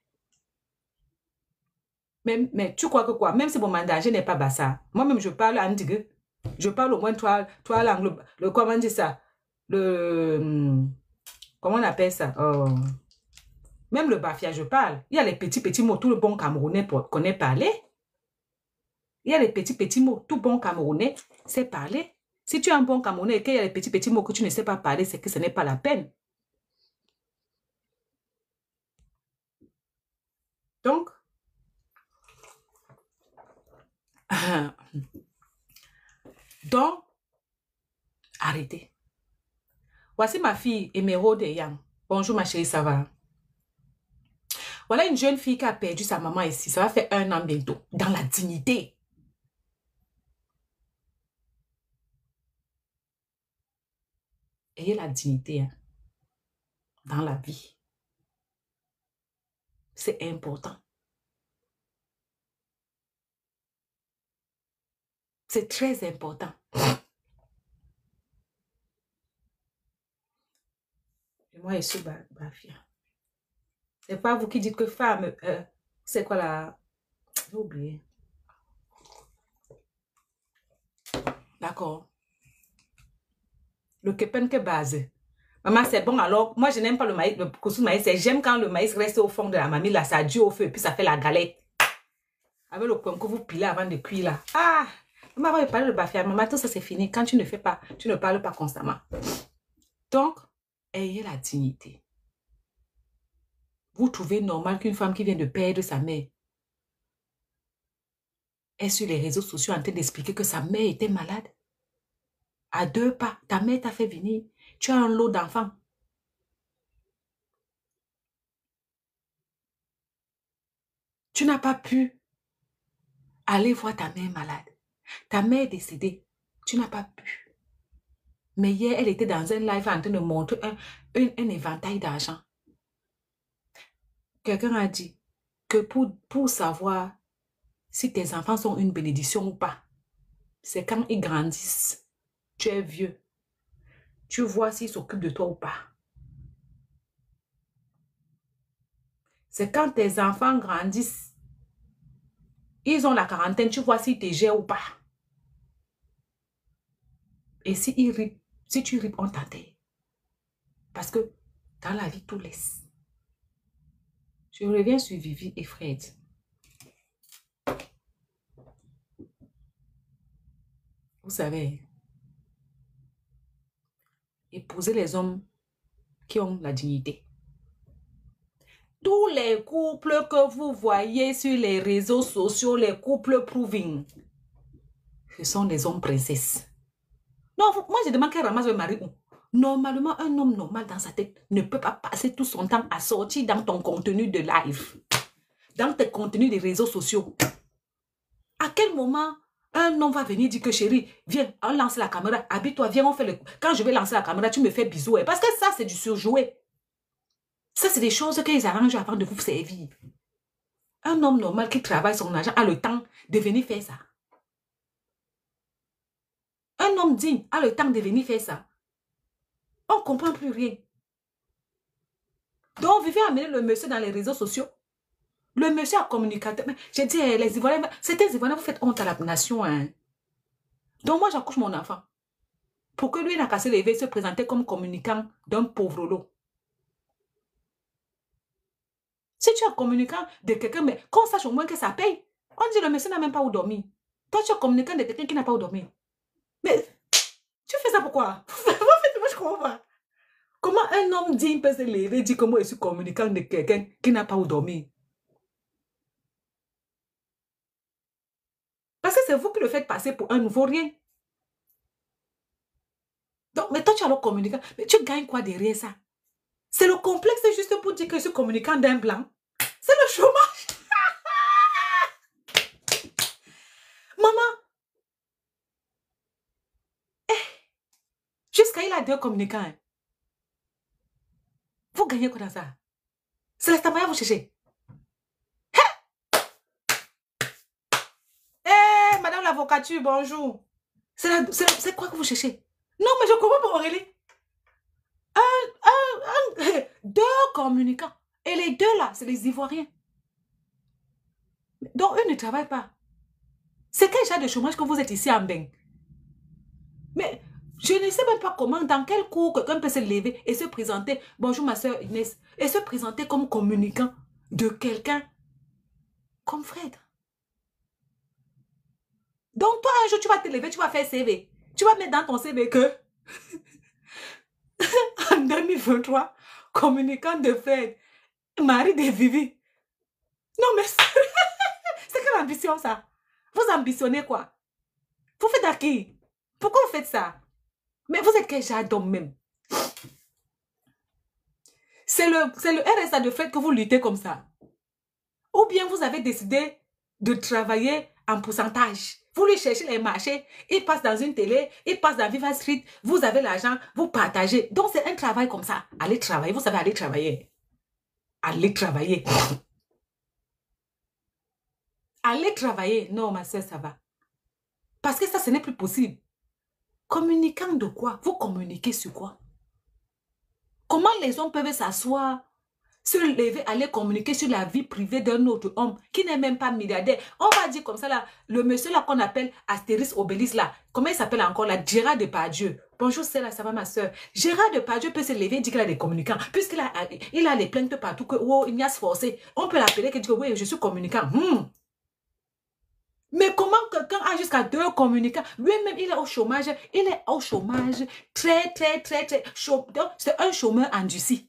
Mais tu crois que quoi? Même si mon mandager n'est pas bassa. Moi-même, je parle en digue. Je parle au moins trois langues. Comment on dit ça? Comment on appelle ça? Même le bafia, je parle. Il y a les petits mots, tout le bon Camerounais connaît parler. Il y a les petits mots, tout bon Camerounais sait parler. Si tu es un bon Camerounais et qu'il y a les petits mots que tu ne sais pas parler, c'est que ce n'est pas la peine. Donc, arrêtez. Voici ma fille Émeraude Yang. Bonjour ma chérie, ça va? Voilà une jeune fille qui a perdu sa maman ici. Ça va faire 1 an bientôt. Dans la dignité. Ayez la dignité hein, dans la vie. C'est important. C'est très important. Et moi, je suis bafia. C'est pas vous qui dites que femme, c'est quoi la... J'ai oublié. D'accord. Le kepen que base. Maman, c'est bon alors. Moi, je n'aime pas le maïs, le couscous maïs. J'aime quand le maïs reste au fond de la mamie. Là, ça dure au feu et puis ça fait la galette. Avec le coin que vous pilez avant de cuire là. Ah! Maman va parler de bafia. Maman, tout ça c'est fini. Quand tu ne fais pas, tu ne parles pas constamment. Donc, ayez la dignité. Vous trouvez normal qu'une femme qui vient de perdre sa mère est sur les réseaux sociaux en train d'expliquer que sa mère était malade? À 2 pas, ta mère t'a fait venir. Tu as un lot d'enfants. Tu n'as pas pu aller voir ta mère malade. Ta mère est décédée. Tu n'as pas pu. Mais hier, elle était dans un live en train de montrer un éventail d'argent. Quelqu'un a dit que pour savoir si tes enfants sont une bénédiction ou pas, c'est quand ils grandissent. Tu es vieux. Tu vois s'ils s'occupent de toi ou pas. C'est quand tes enfants grandissent. Ils ont la quarantaine, tu vois s'ils te gèrent ou pas. Et si tu ripes, on t'enterre. Parce que dans la vie, tout laisse. Je reviens sur Vivi et Fred. Vous savez, épousez les hommes qui ont la dignité. Tous les couples que vous voyez sur les réseaux sociaux, les couples proving, ce sont des hommes princesses. Non, moi je demande qu'elle ramasse le mari. Normalement, un homme normal dans sa tête ne peut pas passer tout son temps à sortir dans ton contenu de live, dans tes contenus des réseaux sociaux. À quel moment un homme va venir dire que chérie, viens, on lance la caméra, habille-toi, viens, on fait le... Quand je vais lancer la caméra, tu me fais bisous. Parce que ça, c'est du surjoué. Ça, c'est des choses qu'ils arrangent avant de vous servir. Un homme normal qui travaille son argent a le temps de venir faire ça. Un homme digne a le temps de venir faire ça. On ne comprend plus rien. Donc, vous amener le monsieur dans les réseaux sociaux. Le monsieur a communicateur. J'ai dit, les Ivoiriens, c'était Ivoiriens, vous faites honte à la nation. Hein. Donc, moi, j'accouche mon enfant. Pour que lui n'a qu'à se lever et se présenter comme communicant d'un pauvre lot. Si tu es communicant de quelqu'un, mais qu'on sache au moins que ça paye. On dit le monsieur n'a même pas où dormir. Toi, tu es communicant de quelqu'un qui n'a pas où dormir. Mais tu fais ça pourquoi? Moi, je comprends pas. Comment un homme digne peut se lever et dire que moi, je suis communicant de quelqu'un qui n'a pas où dormir? Parce que c'est vous qui le faites passer pour un nouveau rien. Donc, mais toi, tu es alors communicant. Mais tu gagnes quoi derrière ça? C'est le complexe juste pour dire que je suis communicant d'un blanc. C'est le chômage. Maman. Jusqu'à il a 2 communicants. Hein. Vous gagnez quoi dans ça? C'est la Tamaya vous cherchez. Hé, madame l'avocature, bonjour. C'est quoi que vous cherchez? Non, mais je comprends pas Aurélie. 2 communicants. Et les 2 là, c'est les Ivoiriens. Donc, eux ne travaillent pas. C'est quel genre de chômage que vous êtes ici en bain? Mais je ne sais même pas comment, dans quel cours quelqu'un peut se lever et se présenter. Bonjour ma soeur Inès. Et se présenter comme communicant de quelqu'un comme Fred. Donc toi, un jour, tu vas te lever, tu vas faire CV. Tu vas mettre dans ton CV que en 2023, communicant de Fred, mari de Vivi. Non mais c'est quelle ambition ça? Vous ambitionnez quoi? Vous faites à qui? Pourquoi vous faites ça? Mais vous êtes quel genre d'homme même? C'est le RSA de Fred que vous luttez comme ça. Ou bien vous avez décidé de travailler en pourcentage. Vous lui cherchez les marchés, il passe dans une télé, il passe dans Viva Street, vous avez l'argent, vous partagez. Donc c'est un travail comme ça. Allez travailler, vous savez aller travailler. Allez travailler. Allez travailler. Non, ma soeur, ça va. Parce que ça, ce n'est plus possible. Communiquant de quoi? Vous communiquez sur quoi? Comment les hommes peuvent s'asseoir, se lever, aller communiquer sur la vie privée d'un autre homme qui n'est même pas milliardaire? On va dire comme ça, là, le monsieur là qu'on appelle Astérix Obélix là, comment il s'appelle encore là? Gérard Depardieu. Bonjour, c'est là, ça va ma soeur. Gérard Depardieu peut se lever et dire qu'il a des communicants, puisqu'il a, il a les plaintes partout, que oh, Ignace Forcé. On peut l'appeler et dire oui, je suis communicant. Mais comment quelqu'un a jusqu'à 2 communicants? Lui-même, il est au chômage. Il est au chômage très chaud. C'est un chômeur endurci.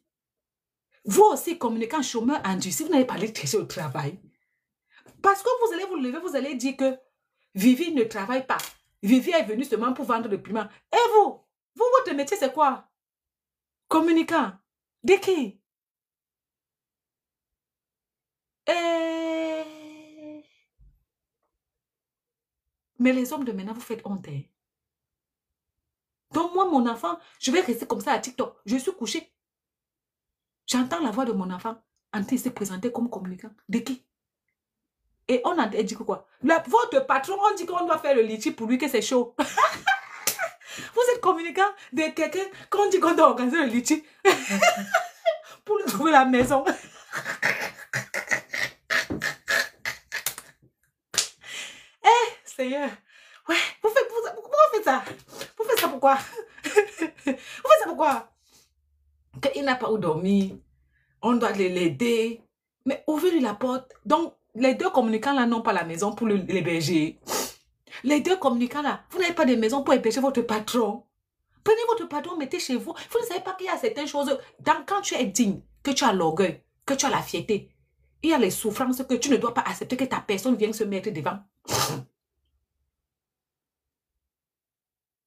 Vous aussi, communicant chômeur endurci, vous n'allez pas aller chercher au travail. Parce que vous allez vous lever, vous allez dire que Vivi ne travaille pas. Vivi est venue seulement pour vendre le piment. Et vous, votre métier, c'est quoi? Communicant. De qui? Mais les hommes de maintenant, vous faites honte. Hein? Donc moi, mon enfant, je vais rester comme ça à TikTok. Je suis couchée. J'entends la voix de mon enfant en train de se présenter comme communicant. De qui? Et on a dit quoi? Votre patron, on dit qu'on doit faire le litchi pour lui, que c'est chaud. Vous êtes communicant de quelqu'un qu'on dit qu'on doit organiser le litchi pour lui trouver la maison. Seigneur. Ouais, pourquoi vous faites ça? Vous faites ça pourquoi? Vous faites ça pourquoi? Qu'il n'a pas où dormir. On doit l'aider. Mais ouvrez-lui la porte. Donc, les 2 communicants là n'ont pas la maison pour l'héberger. Les 2 communicants là, vous n'avez pas de maison pour héberger votre patron. Prenez votre patron, mettez chez vous. Vous ne savez pas qu'il y a certaines choses. Quand tu es digne, que tu as l'orgueil, que tu as la fierté, il y a les souffrances que tu ne dois pas accepter que ta personne vienne se mettre devant.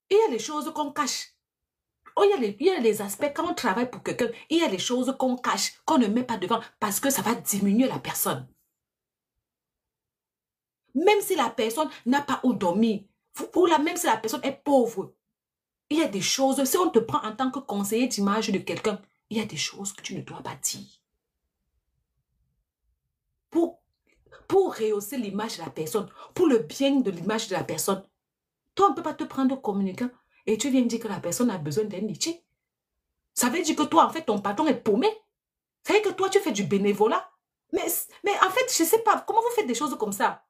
Il y a les choses qu'on cache. Oh, il y a les aspects, quand on travaille pour quelqu'un, il y a les choses qu'on cache, qu'on ne met pas devant, parce que ça va diminuer la personne. Même si la personne n'a pas où dormir, ou même si la personne est pauvre, il y a des choses, si on te prend en tant que conseiller d'image de quelqu'un, il y a des choses que tu ne dois pas dire. Pour rehausser l'image de la personne, pour le bien de l'image de la personne. Toi, on ne peut pas te prendre communicant et tu viens dire que la personne a besoin d'un litchi. Ça veut dire que toi, en fait, ton patron est paumé. Ça veut dire que toi, tu fais du bénévolat. Mais en fait, je ne sais pas, comment vous faites des choses comme ça?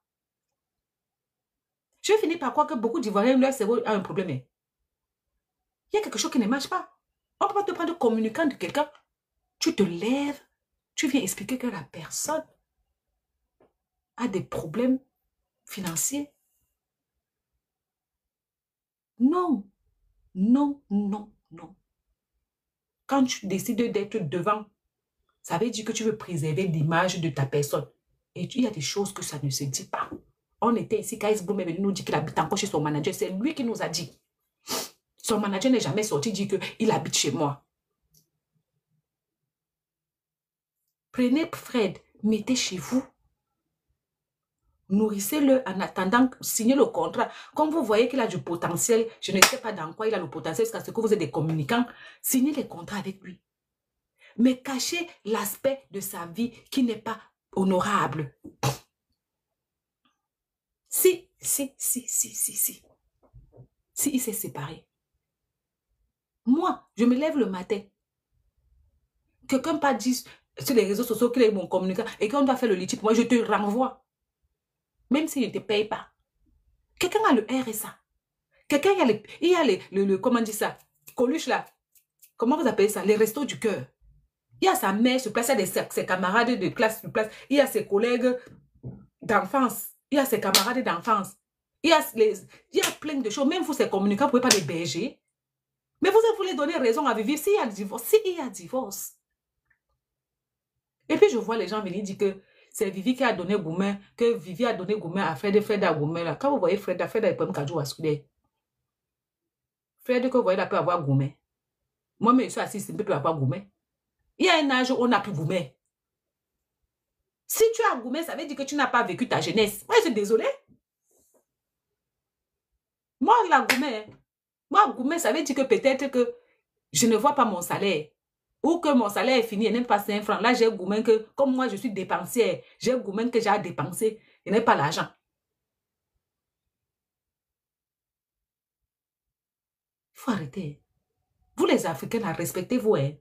Je vais finir par croire que beaucoup d'Ivoiriens, leur cerveau a un problème. Il y a quelque chose qui ne marche pas. On ne peut pas te prendre communicant de quelqu'un. Tu te lèves, tu viens expliquer que la personne a des problèmes financiers. Non, non, non, non. Quand tu décides d'être devant, ça veut dire que tu veux préserver l'image de ta personne. Et il y a des choses que ça ne se dit pas. On était ici, Kaïs Boum est venu nous dire qu'il habite encore chez son manager. C'est lui qui nous a dit. Son manager n'est jamais sorti dire qu'il habite chez moi. Prenez Fred, mettez chez vous. Nourrissez-le en attendant, signez le contrat. Comme vous voyez qu'il a du potentiel, je ne sais pas dans quoi il a le potentiel, parce que vous êtes des communicants, signez les contrats avec lui. Mais cachez l'aspect de sa vie qui n'est pas honorable. Si il s'est séparé. Moi, je me lève le matin. Quelqu'un pas dit sur les réseaux sociaux qu'il est mon communicant et qu'on doit faire le litige. Moi, je te renvoie. même s'il ne te paye pas. Quelqu'un a le RSA. Quelqu'un il y a comment on dit ça? Coluche là. Comment vous appelez ça? Les restos du cœur. Il y a sa mère sur place, il y a ses camarades de classe sur place, il y a ses collègues d'enfance, il y a ses camarades d'enfance. Il y a plein de choses. Même vous, ces communicants, vous ne pouvez pas les berger. Mais vous voulez donner raison à Vivi s'il y a divorce. S'il y a divorce. Et puis, je vois les gens venir dire que c'est Vivi qui a donné Goumen, que Vivi a donné Goumen à Fred, Fred a Goumen. Là. Quand vous voyez Fred a des problèmes qu'à jouer à Soudé. Fred, que vous voyez, là, peut avoir Goumen. Moi, je suis assis, je peux avoir Goumen. Il y a un âge où on n'a plus Goumen. Si tu as Goumen, ça veut dire que tu n'as pas vécu ta jeunesse. Moi, je suis désolée. Moi, la Goumen, moi, Goumen, ça veut dire que peut-être que je ne vois pas mon salaire. Ou que mon salaire est fini et n'aime pas 5 francs. Là, j'ai Goumen que, comme moi, je suis dépensière. J'ai Goumen que j'ai à dépenser. Je n'ai pas l'argent. Il faut arrêter. Vous, les Africains, respectez-vous. Hein.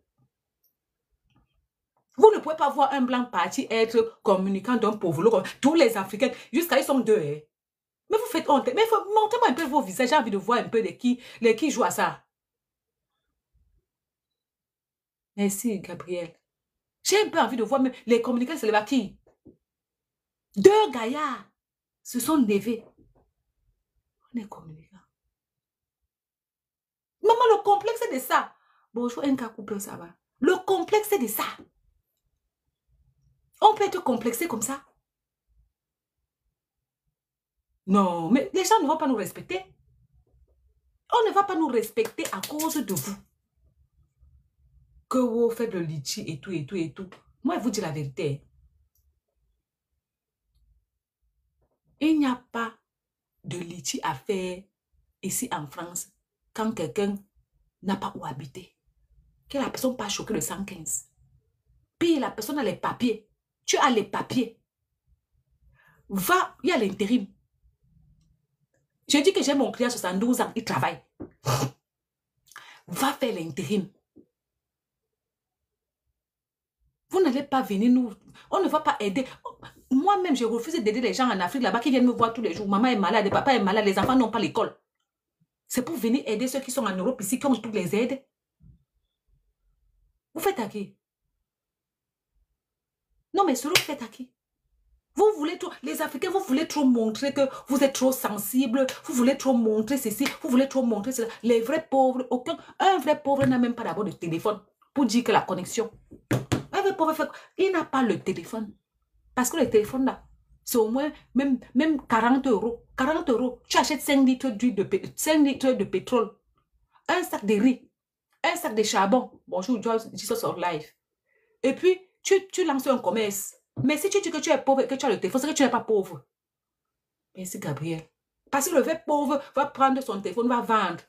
Vous ne pouvez pas voir un blanc parti être communicant d'un pauvre. Tous les Africains, jusqu'à ils sont deux. Hein. Mais vous faites honte. Mais montrez-moi un peu vos visages. J'ai envie de voir un peu les qui jouent à ça. Merci, Gabriel. J'ai un peu envie de voir même les communicants, c'est les qui? Deux gaillards se sont levés. On est communicants. Maman, le complexe c'est de ça. Bonjour, un cas coupé, ça va. Le complexe c'est de ça. On peut être complexé comme ça. Non, mais les gens ne vont pas nous respecter. On ne va pas nous respecter à cause de vous. Que vous faites le litchi et tout, et tout, et tout. Moi, je vous dis la vérité. Il n'y a pas de litchi à faire ici en France quand quelqu'un n'a pas où habiter. Que la personne pas choquée le 115. Puis la personne a les papiers. Tu as les papiers. Va, il y a l'intérim. Je dis que j'ai mon client 72 ans, il travaille. Va faire l'intérim. Vous n'allez pas venir nous... On ne va pas aider. Moi-même, je refuse d'aider les gens en Afrique là-bas qui viennent me voir tous les jours. Maman est malade, papa est malade, les enfants n'ont pas l'école. C'est pour venir aider ceux qui sont en Europe ici, qui ont toutes les aides. Vous faites à qui? Non, mais cela, vous faites à qui? Vous voulez trop, les Africains, vous voulez trop montrer que vous êtes trop sensible, vous voulez trop montrer ceci, vous voulez trop montrer cela. Les vrais pauvres, un vrai pauvre n'a même pas d'abord de téléphone pour dire que la connexion. Un vrai pauvre, il n'a pas le téléphone. Parce que le téléphone là, c'est au moins même 40 euros. 40 euros, tu achètes 5 litres de pétrole, un sac de riz, un sac de charbon. Bonjour, Jesus sur live. Et puis, tu lances un commerce. Mais si tu dis que tu es pauvre et que tu as le téléphone, c'est que tu n'es pas pauvre. Merci, Gabriel. Parce que le vrai pauvre va prendre son téléphone, va vendre.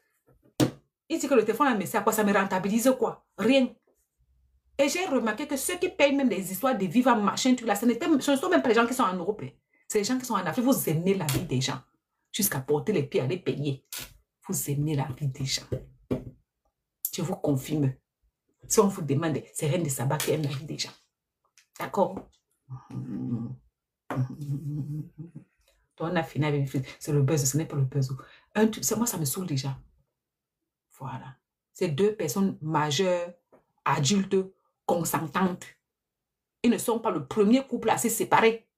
Il dit que le téléphone, mais c'est à quoi? Ça me rentabilise quoi? Rien. Et j'ai remarqué que ceux qui payent même des histoires de vivre en machin, tout là, ce ne sont même pas les gens qui sont en Europe. C'est les gens qui sont en Afrique. Vous aimez la vie des gens. Jusqu'à porter les pieds à les payer. Vous aimez la vie des gens. Je vous confirme. Si on vous demande, c'est Reine de Saba qui aime la vie des gens. D'accord? Donc, on a fini avec c'est le buzz, ce n'est pas le buzz. Moi, ça me saoule déjà. Voilà. C'est deux personnes majeures, adultes, consentantes. Ils ne sont pas le premier couple à se séparer.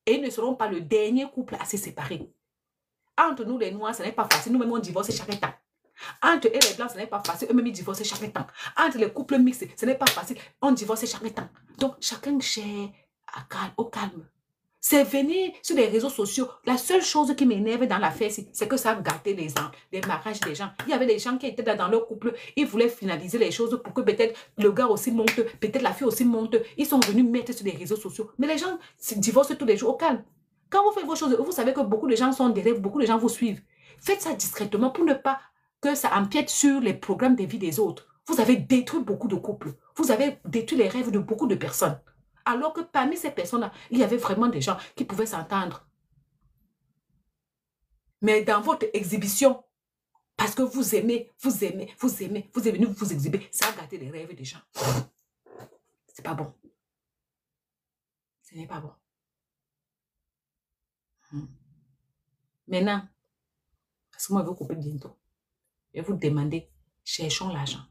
Et ils ne seront pas le dernier couple à se séparer. Entre nous, les Noirs, ce n'est pas facile. Nous-mêmes, on divorce chaque temps. Entre eux, les Blancs, ce n'est pas facile. Eux-mêmes, ils divorcent chaque temps. Entre les couples mixtes, ce n'est pas facile. On divorce chaque temps. Donc, chacun cherche au calme. C'est venir sur les réseaux sociaux. La seule chose qui m'énerve dans l'affaire, c'est que ça a gâté les mariages des gens. Il y avait des gens qui étaient dans leur couple. Ils voulaient finaliser les choses pour que peut-être le gars aussi monte, peut-être la fille aussi monte. Ils sont venus mettre sur les réseaux sociaux. Mais les gens se divorcent tous les jours au calme. Quand vous faites vos choses, vous savez que beaucoup de gens sont derrière, beaucoup de gens vous suivent. Faites ça discrètement pour ne pas que ça empiète sur les programmes de vie des autres. Vous avez détruit beaucoup de couples. Vous avez détruit les rêves de beaucoup de personnes. Alors que parmi ces personnes-là, il y avait vraiment des gens qui pouvaient s'entendre. Mais dans votre exhibition, parce que vous aimez, vous êtes venus vous exhiber, ça a gâté les rêves des gens. C'est pas bon. Ce n'est pas bon. Maintenant, parce que moi, je vais couper bientôt. Je vais vous demander, cherchons l'argent.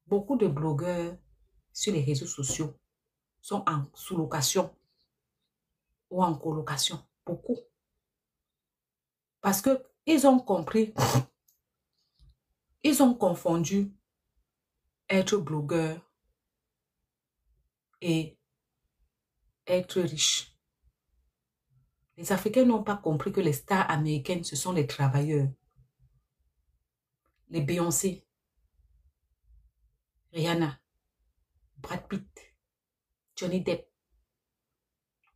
Beaucoup de blogueurs sur les réseaux sociaux sont en sous-location ou en colocation. Beaucoup. Parce qu'ils ont compris, ils ont confondu être blogueur et être riche. Les Africains n'ont pas compris que les stars américaines, ce sont les travailleurs. Les Beyoncé, Rihanna, Brad Pitt, Johnny Depp,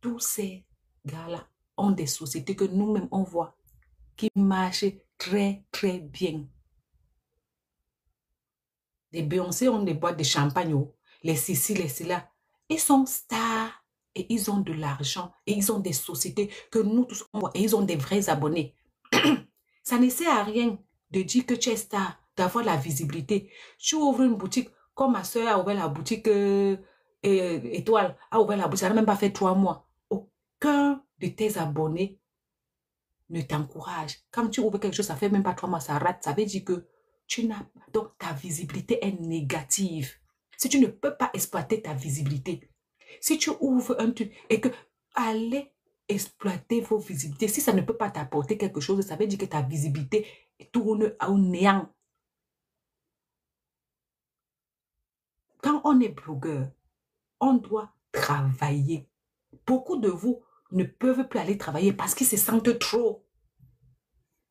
tous ces gars-là ont des sociétés que nous-mêmes on voit qui marchent très, très bien. Les Beyoncé ont des boîtes de champagne, les Sissi, les Silla. Ils sont stars et ils ont de l'argent et ils ont des sociétés que nous tous on voit et ils ont des vrais abonnés. Ça ne sert à rien de dire que tu es star, d'avoir la visibilité. Tu ouvres une boutique, comme ma soeur a ouvert la boutique Étoile, a ouvert la boutique, ça n'a même pas fait 3 mois. Aucun de tes abonnés ne t'encourage. Quand tu ouvres quelque chose, ça fait même pas 3 mois, ça rate. Ça veut dire que tu n'as... Donc, ta visibilité est négative. Si tu ne peux pas exploiter ta visibilité, si tu ouvres un truc et que allez exploiter vos visibilités, si ça ne peut pas t'apporter quelque chose, ça veut dire que ta visibilité tourne au néant. Quand on est blogueur, on doit travailler. Beaucoup de vous ne peuvent plus aller travailler parce qu'ils se sentent trop.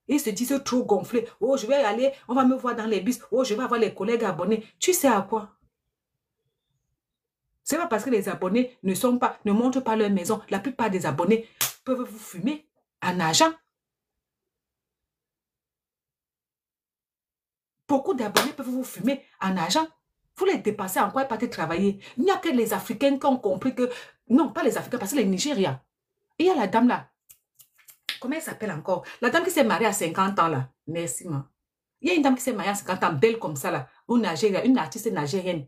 Ils se disent trop gonflés. Oh, je vais aller, on va me voir dans les bus. Oh, je vais avoir les collègues abonnés. Tu sais à quoi? C'est pas parce que les abonnés ne montrent pas leur maison. La plupart des abonnés peuvent vous fumer en argent. Beaucoup d'abonnés peuvent vous fumer en argent. Vous les dépassez en quoi ils partent travailler. Il n'y a que les Africains qui ont compris que... Non, pas les Africains, parce que les Nigériens. Il y a la dame là. Comment elle s'appelle encore? La dame qui s'est mariée à 50 ans là. Merci, ma. Il y a une dame qui s'est mariée à 50 ans, belle comme ça là. Une artiste nigérienne.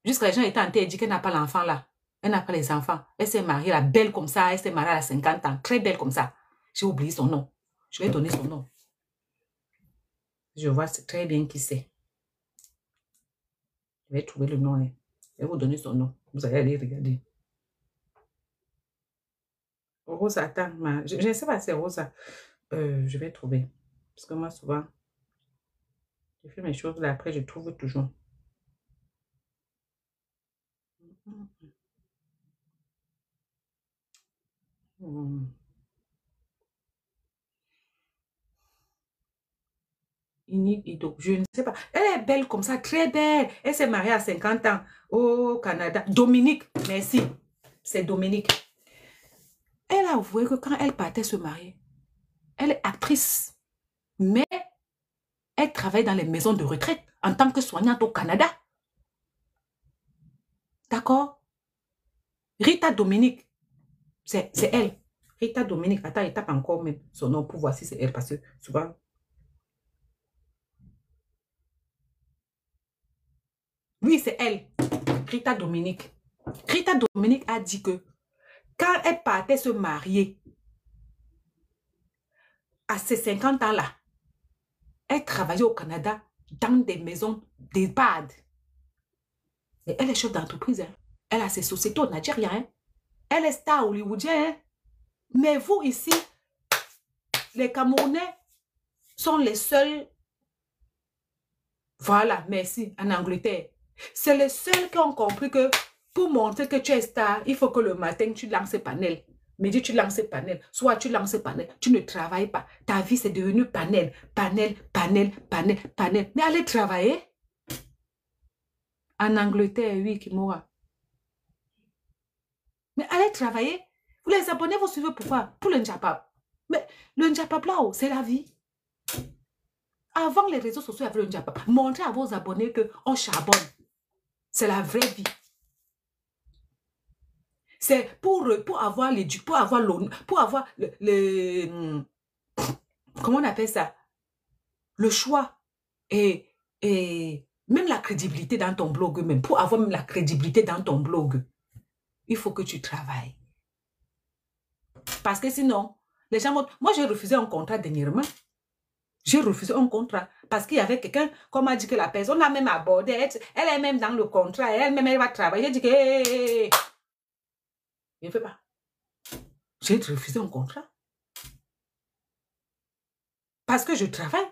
Jusqu'à les gens étaient en tête, elle dit qu'elle n'a pas l'enfant là. Elle n'a pas les enfants. Elle s'est mariée là, belle comme ça. Elle s'est mariée à 50 ans. Très belle comme ça. J'ai oublié son nom. Je vais donner son nom. Je vois très bien qui c'est. Je vais trouver le nom. Hein. Je vais vous donner son nom. Vous allez aller regarder. Rosa, attends. Je ne sais pas si c'est Rosa. Je vais trouver. Parce que moi, souvent, je fais mes choses là. Après, je trouve toujours. Je ne sais pas. Elle est belle comme ça, très belle. Elle s'est mariée à 50 ans au Canada. Dominique, merci. C'est Dominique. Elle a avoué que quand elle partait se marier, elle est actrice. Mais elle travaille dans les maisons de retraite en tant que soignante au Canada. D'accord? Rita Dominique, c'est elle. Rita Dominique, attends, il tape encore même son nom pour voir si c'est elle, parce que souvent... Oui, c'est elle, Rita Dominique. Rita Dominique a dit que quand elle partait se marier, à ses 50 ans-là, elle travaillait au Canada dans des maisons d'EHPAD. Et elle est chef d'entreprise. Hein. Elle a ses sociétés au Nigeria. Hein. Elle est star hollywoodien. Hein. Mais vous, ici, les Camerounais sont les seuls... Voilà, merci, en Angleterre. C'est les seuls qui ont compris que pour montrer que tu es star, il faut que le matin, tu lances panel. Midi, tu lances panel. Soit tu lances panel. Tu ne travailles pas. Ta vie, c'est devenu panel. Panel, panel, panel, panel. Mais allez travailler. En Angleterre, oui, Kimura. Mais allez travailler. Vous les abonnés, vous suivez pourquoi? Pour le Njapap. Mais le Njapap là, c'est la vie. Avant les réseaux sociaux, avec le Njapap, montrez à vos abonnés qu'on charbonne. C'est la vraie vie. C'est pour avoir le comment on appelle ça? Le choix et même la crédibilité dans ton blog même. Pour avoir même la crédibilité dans ton blog, il faut que tu travailles. Parce que sinon, les gens vont... Moi, j'ai refusé un contrat dernièrement. J'ai refusé un contrat parce qu'il y avait quelqu'un, comme a dit que la personne l'a même abordé, elle est même dans le contrat, elle-même, elle va travailler. J'ai dit que... Hey. Je ne fais pas. J'ai refusé un contrat. Parce que je travaille.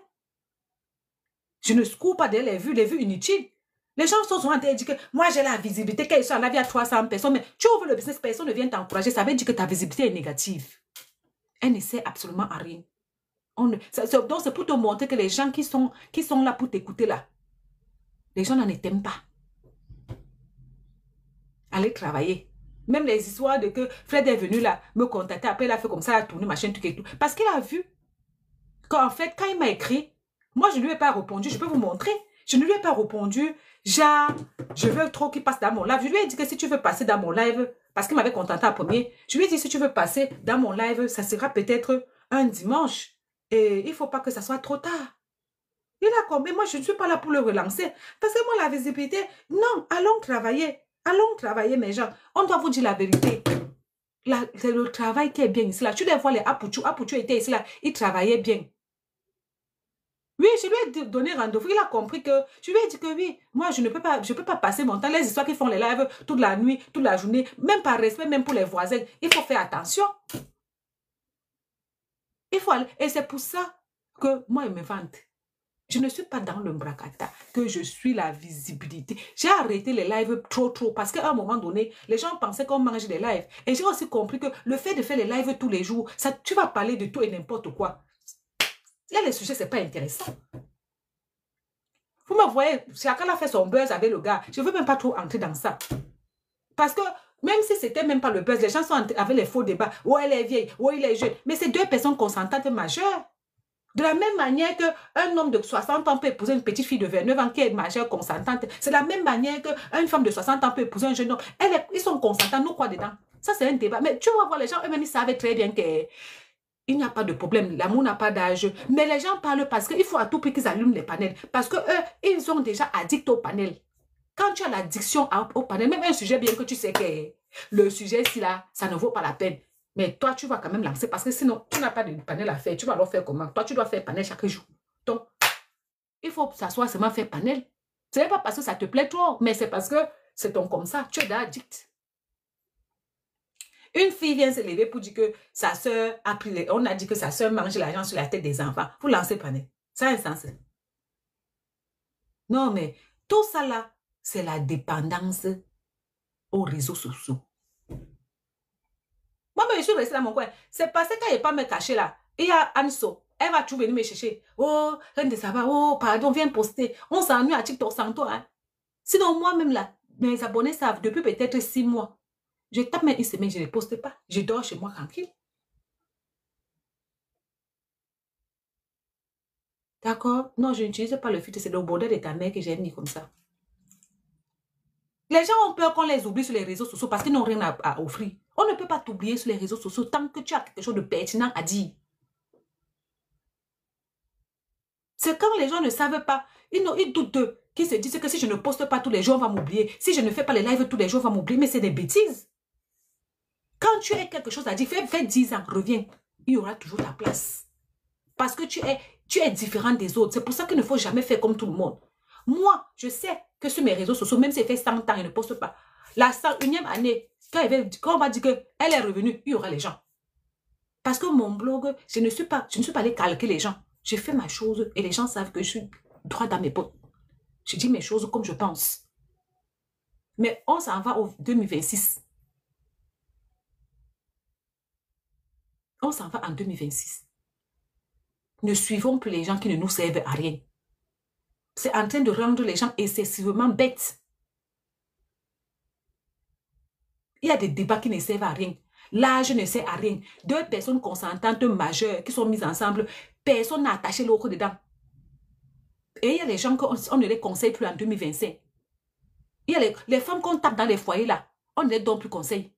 Je ne cours pas les vues inutiles. Les gens sont souvent en train de dire que moi j'ai la visibilité, qu'ils sont en la vie à 300 personnes, mais tu ouvres le business, personne ne vient t'encourager. Ça veut dire que ta visibilité est négative. Elle ne sert absolument à rien. Donc c'est pour te montrer que les gens qui sont là pour t'écouter là, les gens n'en t'aiment pas. Allez travailler. Même les histoires de que Fred est venu là, me contacter, après il a fait comme ça, il a tourné machin, tout et tout. Parce qu'il a vu qu'en fait, quand il m'a écrit, moi je ne lui ai pas répondu, je peux vous montrer. Je ne lui ai pas répondu, genre, je veux trop qu'il passe dans mon live. Je lui ai dit que si tu veux passer dans mon live, parce qu'il m'avait contacté en premier, je lui ai dit si tu veux passer dans mon live, ça sera peut-être un dimanche. Et il ne faut pas que ça soit trop tard. Il a compris, moi je ne suis pas là pour le relancer. Parce que moi la visibilité, non, allons travailler mes gens. On doit vous dire la vérité. C'est le travail qui est bien ici là. Tu les vois les Apouchou était ici là, il travaillait bien. Oui, je lui ai donné rendez-vous. Il a compris que... Je lui ai dit que oui, moi, je ne peux pas passer mon temps. Les histoires qui font les lives toute la nuit, toute la journée, même par respect, même pour les voisins, il faut faire attention. Il faut aller. Et c'est pour ça que moi, il me vante. Je ne suis pas dans le bracata, que je suis la visibilité. J'ai arrêté les lives trop parce qu'à un moment donné, les gens pensaient qu'on mangeait des lives. Et j'ai aussi compris que le fait de faire les lives tous les jours, ça, tu vas parler de tout et n'importe quoi. Là, les sujets, c'est pas intéressant. Vous me voyez, chacun a fait son buzz avec le gars. Je ne veux même pas trop entrer dans ça. Parce que même si c'était même pas le buzz, les gens sont avec les faux débats. Oh, elle est vieille, oh, il est jeune. Mais c'est deux personnes consentantes majeures. De la même manière qu'un homme de 60 ans peut épouser une petite fille de 29 ans qui est majeure, consentante. C'est de la même manière qu'une femme de 60 ans peut épouser un jeune homme. Ils sont consentants, nous quoi dedans? Ça, c'est un débat. Mais tu vas voir, les gens eux-mêmes, ils savaient très bien que... Il n'y a pas de problème, l'amour n'a pas d'âge. Mais les gens parlent parce qu'il faut à tout prix qu'ils allument les panels. Parce qu'eux, ils sont déjà addicts au panel. Quand tu as l'addiction au panel, même un sujet bien que tu sais que le sujet, si là, ça ne vaut pas la peine. Mais toi, tu vas quand même lancer parce que sinon, tu n'as pas de panel à faire. Tu vas alors faire comment? Toi, tu dois faire panel chaque jour. Donc, il faut s'asseoir seulement faire panel. Ce n'est pas parce que ça te plaît trop, mais c'est parce que c'est ton comme ça. Tu es addict. Une fille vient se lever pour dire que sa soeur a pris on a dit que sa soeur mange l'argent sur la tête des enfants. Vous lancez panel. Ça a un sens. Non, mais tout ça là, c'est la dépendance aux réseaux sociaux. Moi, je suis restée dans mon coin. C'est parce que quand il n'est pas me caché là, il y a Anso. Elle va toujours venir me chercher. Oh, reine de Saba, oh, pardon, viens poster. On s'ennuie à TikTok sans toi. Hein. Sinon, moi-même là, mes abonnés savent depuis peut-être 6 mois. Je tape même une semaine, je ne les poste pas. Je dors chez moi tranquille. D'accord? Non, je n'utilise pas le filtre. C'est le bordel de ta mère que j'ai mis comme ça. Les gens ont peur qu'on les oublie sur les réseaux sociaux parce qu'ils n'ont rien à offrir. On ne peut pas t'oublier sur les réseaux sociaux tant que tu as quelque chose de pertinent à dire. C'est quand les gens ne savent pas, ils doutent, qu'ils se disent que si je ne poste pas tous les jours, on va m'oublier. Si je ne fais pas les lives tous les jours, on va m'oublier. Mais c'est des bêtises. Quand tu as quelque chose à dire, fais 10 ans, reviens. Il y aura toujours ta place. Parce que tu es différent des autres. C'est pour ça qu'il ne faut jamais faire comme tout le monde. Moi, je sais que sur mes réseaux sociaux, même si elle fait 100 ans, elle ne poste pas. La 101e année, quand on va dire qu'elle est revenue, il y aura les gens. Parce que mon blog, je ne suis pas allée calquer les gens. Je fais ma chose et les gens savent que je suis droit dans mes potes. Je dis mes choses comme je pense. Mais on s'en va au 2026. On s'en va en 2026. Ne suivons plus les gens qui ne nous servent à rien. C'est en train de rendre les gens excessivement bêtes. Il y a des débats qui ne servent à rien. L'âge ne sert à rien. Deux personnes consentantes majeures qui sont mises ensemble, personne n'a attaché l'autre dedans. Et il y a les gens qu'on ne les conseille plus en 2025. Il y a les femmes qu'on tape dans les foyers là, on ne les donne plus conseil.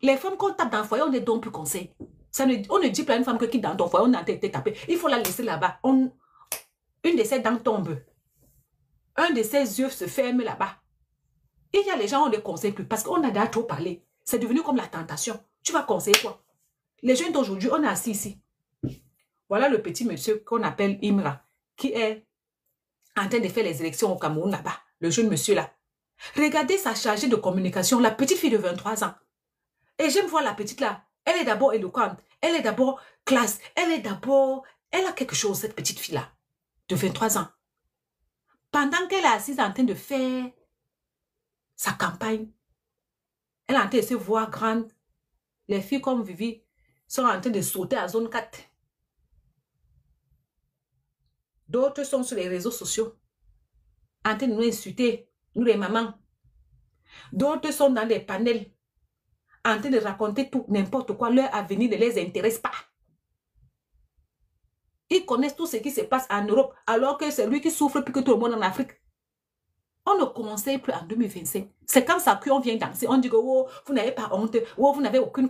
Les femmes qu'on tape dans le foyer, on ne les donne plus conseil. On ne dit pas à une femme que quitte dans ton foyer, on a été tapé. Il faut la laisser là-bas. Une de ses dents tombe. Un de ses yeux se ferme là-bas. Il y a les gens, on ne les conseille plus parce qu'on a déjà trop parlé. C'est devenu comme la tentation. Tu vas conseiller quoi? Les jeunes d'aujourd'hui, on est assis ici. Voilà le petit monsieur qu'on appelle Imra, qui est en train de faire les élections au Cameroun là-bas. Le jeune monsieur là. Regardez sa chargée de communication, la petite fille de 23 ans. Et j'aime voir la petite là. Elle est d'abord éloquente. Elle est d'abord classe. Elle a quelque chose, cette petite fille là, de 23 ans. Pendant qu'elle est assise en train de faire sa campagne, elle est en train de se voir grande. Les filles comme Vivi sont en train de sauter à zone 4. D'autres sont sur les réseaux sociaux, en train de nous insulter, nous les mamans. D'autres sont dans des panels, en train de raconter tout, n'importe quoi. Leur avenir ne les intéresse pas. Ils connaissent tout ce qui se passe en Europe, alors que c'est lui qui souffre plus que tout le monde en Afrique. On ne conseille plus en 2025. C'est quand ça qu'on vient danser. On dit que oh, vous n'avez pas honte, oh, vous n'avez aucune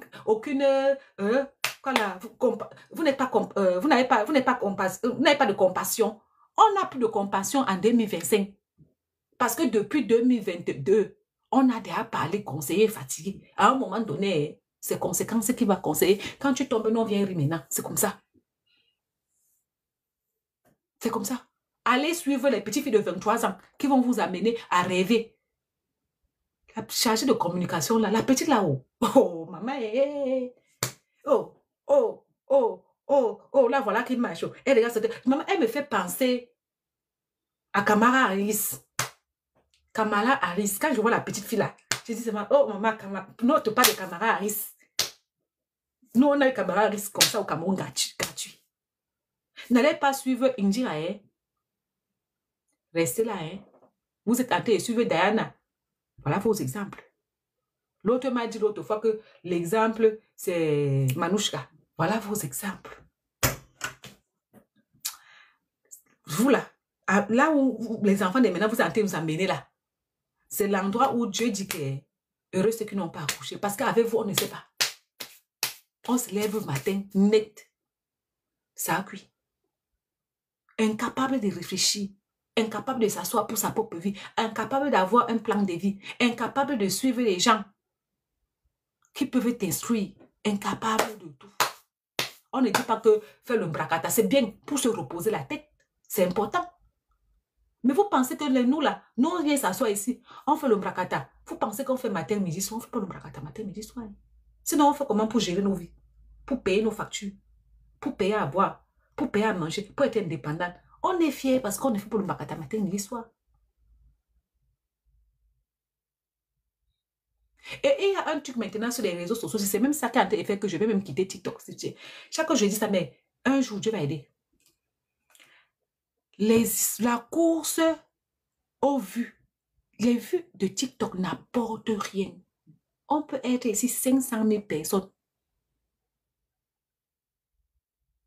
voilà, vous n'avez pas de compassion. On n'a plus de compassion en 2025. Parce que depuis 2022, on a déjà parlé, conseiller, fatigué. À un moment donné, c'est conséquences qui va conseiller. Quand tu tombes, non, viens rire maintenant. C'est comme ça. C'est comme ça. Allez suivre les petites filles de 23 ans qui vont vous amener à rêver. La chargée de communication, là, la petite là-haut. Oh, maman, oh, oh, oh, oh, oh, là, voilà qui marche. Elle, regarde, maman, elle me fait penser à Kamala Harris. Kamala Harris, quand je vois la petite fille là, je dis, oh, maman, note pas de Kamala Harris. Nous, on a eu Kamala Harris comme ça au Cameroun gratuit. N'allez pas suivre Indira, hein. Restez là, hein. Vous êtes en train de suivre Diana. Voilà vos exemples. L'autre m'a dit l'autre fois que l'exemple, c'est Manouchka. Voilà vos exemples. Vous là, là où les enfants de maintenant, vous êtes en train de vous amener là, c'est l'endroit où Dieu dit que heureux ceux qui n'ont pas accouché. Parce qu'avec vous, on ne sait pas. On se lève le matin, net. Ça a cuit. Incapable de réfléchir. Incapable de s'asseoir pour sa propre vie. Incapable d'avoir un plan de vie. Incapable de suivre les gens qui peuvent t'instruire. Incapable de tout. On ne dit pas que faire le bracata, c'est bien pour se reposer la tête. C'est important. Mais vous pensez que nous là, nous on vient s'asseoir ici, on fait le bracata. Vous pensez qu'on fait matin, midi, soir, on ne fait pas le bracata matin, midi, soir. Sinon, on fait comment pour gérer nos vies? Pour payer nos factures, pour payer à boire, pour payer à manger, pour être indépendant. On est fiers parce qu'on ne fait pas le bracata matin, midi, soir. Et il y a un truc maintenant sur les réseaux sociaux, c'est même ça qui a fait que je vais même quitter TikTok. Chaque fois je dis ça, mais un jour Dieu va aider. La course aux vues, les vues de TikTok n'apportent rien. On peut être ici 500 000 personnes.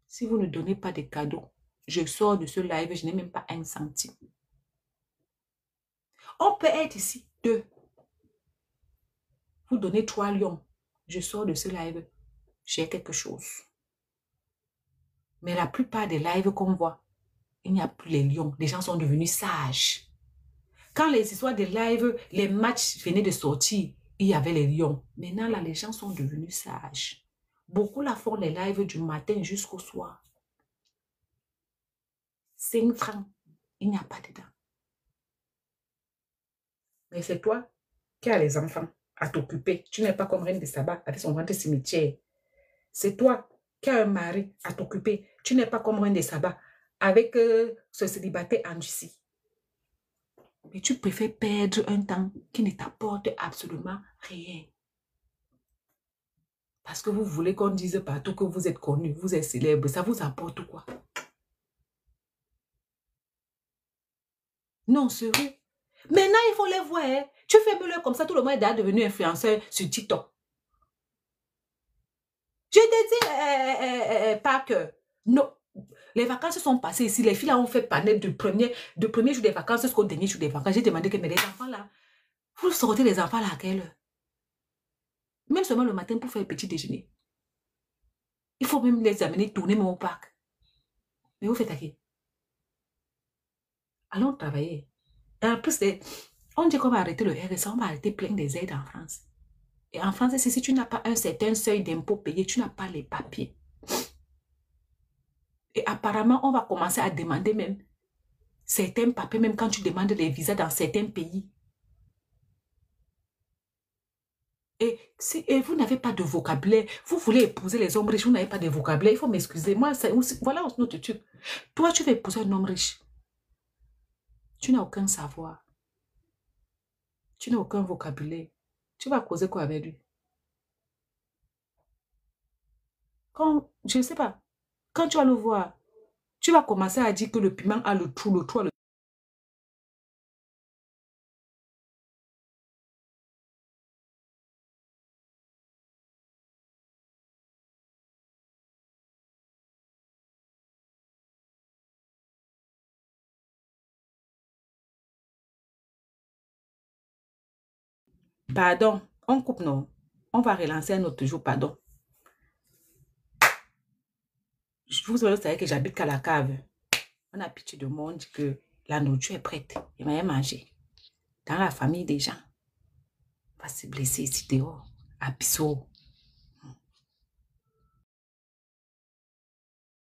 Si vous ne donnez pas de cadeaux, je sors de ce live, je n'ai même pas 1 centime. On peut être ici 2. Vous donnez 3 lions. Je sors de ce live, j'ai quelque chose. Mais la plupart des lives qu'on voit, il n'y a plus les lions. Les gens sont devenus sages. Quand les histoires de live, les matchs venaient de sortir, il y avait les lions. Maintenant, là, les gens sont devenus sages. Beaucoup là font les lives du matin jusqu'au soir. 5 francs, il n'y a pas dedans. Mais c'est toi qui as les enfants à t'occuper. Tu n'es pas comme Reine de Saba avec son ventre cimetière. C'est toi qui as un mari à t'occuper. Tu n'es pas comme Reine de Saba avec ce célibataire endurci. Mais tu préfères perdre un temps qui ne t'apporte absolument rien. Parce que vous voulez qu'on dise partout que vous êtes connu, vous êtes célèbre. Ça vous apporte quoi? Non, sérieux. Maintenant, il faut les voir. Hein. Tu fais mieux comme ça, tout le monde est déjà devenu influenceur sur TikTok. Je te dis pas que... Non. Les vacances sont passées ici. Les filles là ont fait panel de premier jour des vacances jusqu'au dernier jour des vacances. J'ai demandé que mais les enfants là, vous sortez les enfants là à quelle heure? Même seulement le matin pour faire le petit déjeuner. Il faut même les amener tourner même au parc. Mais vous faites à qui? Allons travailler. Et en plus, on dit qu'on va arrêter le RSA, on va arrêter plein des aides en France. Et en France, si tu n'as pas un certain seuil d'impôt payé, tu n'as pas les papiers. Et apparemment, on va commencer à demander même certains papiers, même quand tu demandes les visas dans certains pays. Et vous n'avez pas de vocabulaire. Vous voulez épouser les hommes riches, vous n'avez pas de vocabulaire. Il faut m'excuser. Moi, voilà notre truc. Toi, tu veux épouser un homme riche. Tu n'as aucun savoir. Tu n'as aucun vocabulaire. Tu vas causer quoi avec lui? Je ne sais pas. Quand tu vas le voir, tu vas commencer à dire que le piment a le trou, le trou a le... Pardon, on coupe, non? On va relancer un autre jour, pardon. Vous savez que j'habite qu'à la cave. On a pitié de monde que la nourriture est prête. Il va y manger. Dans la famille des gens. On va se blesser ici dehors. À Bissau.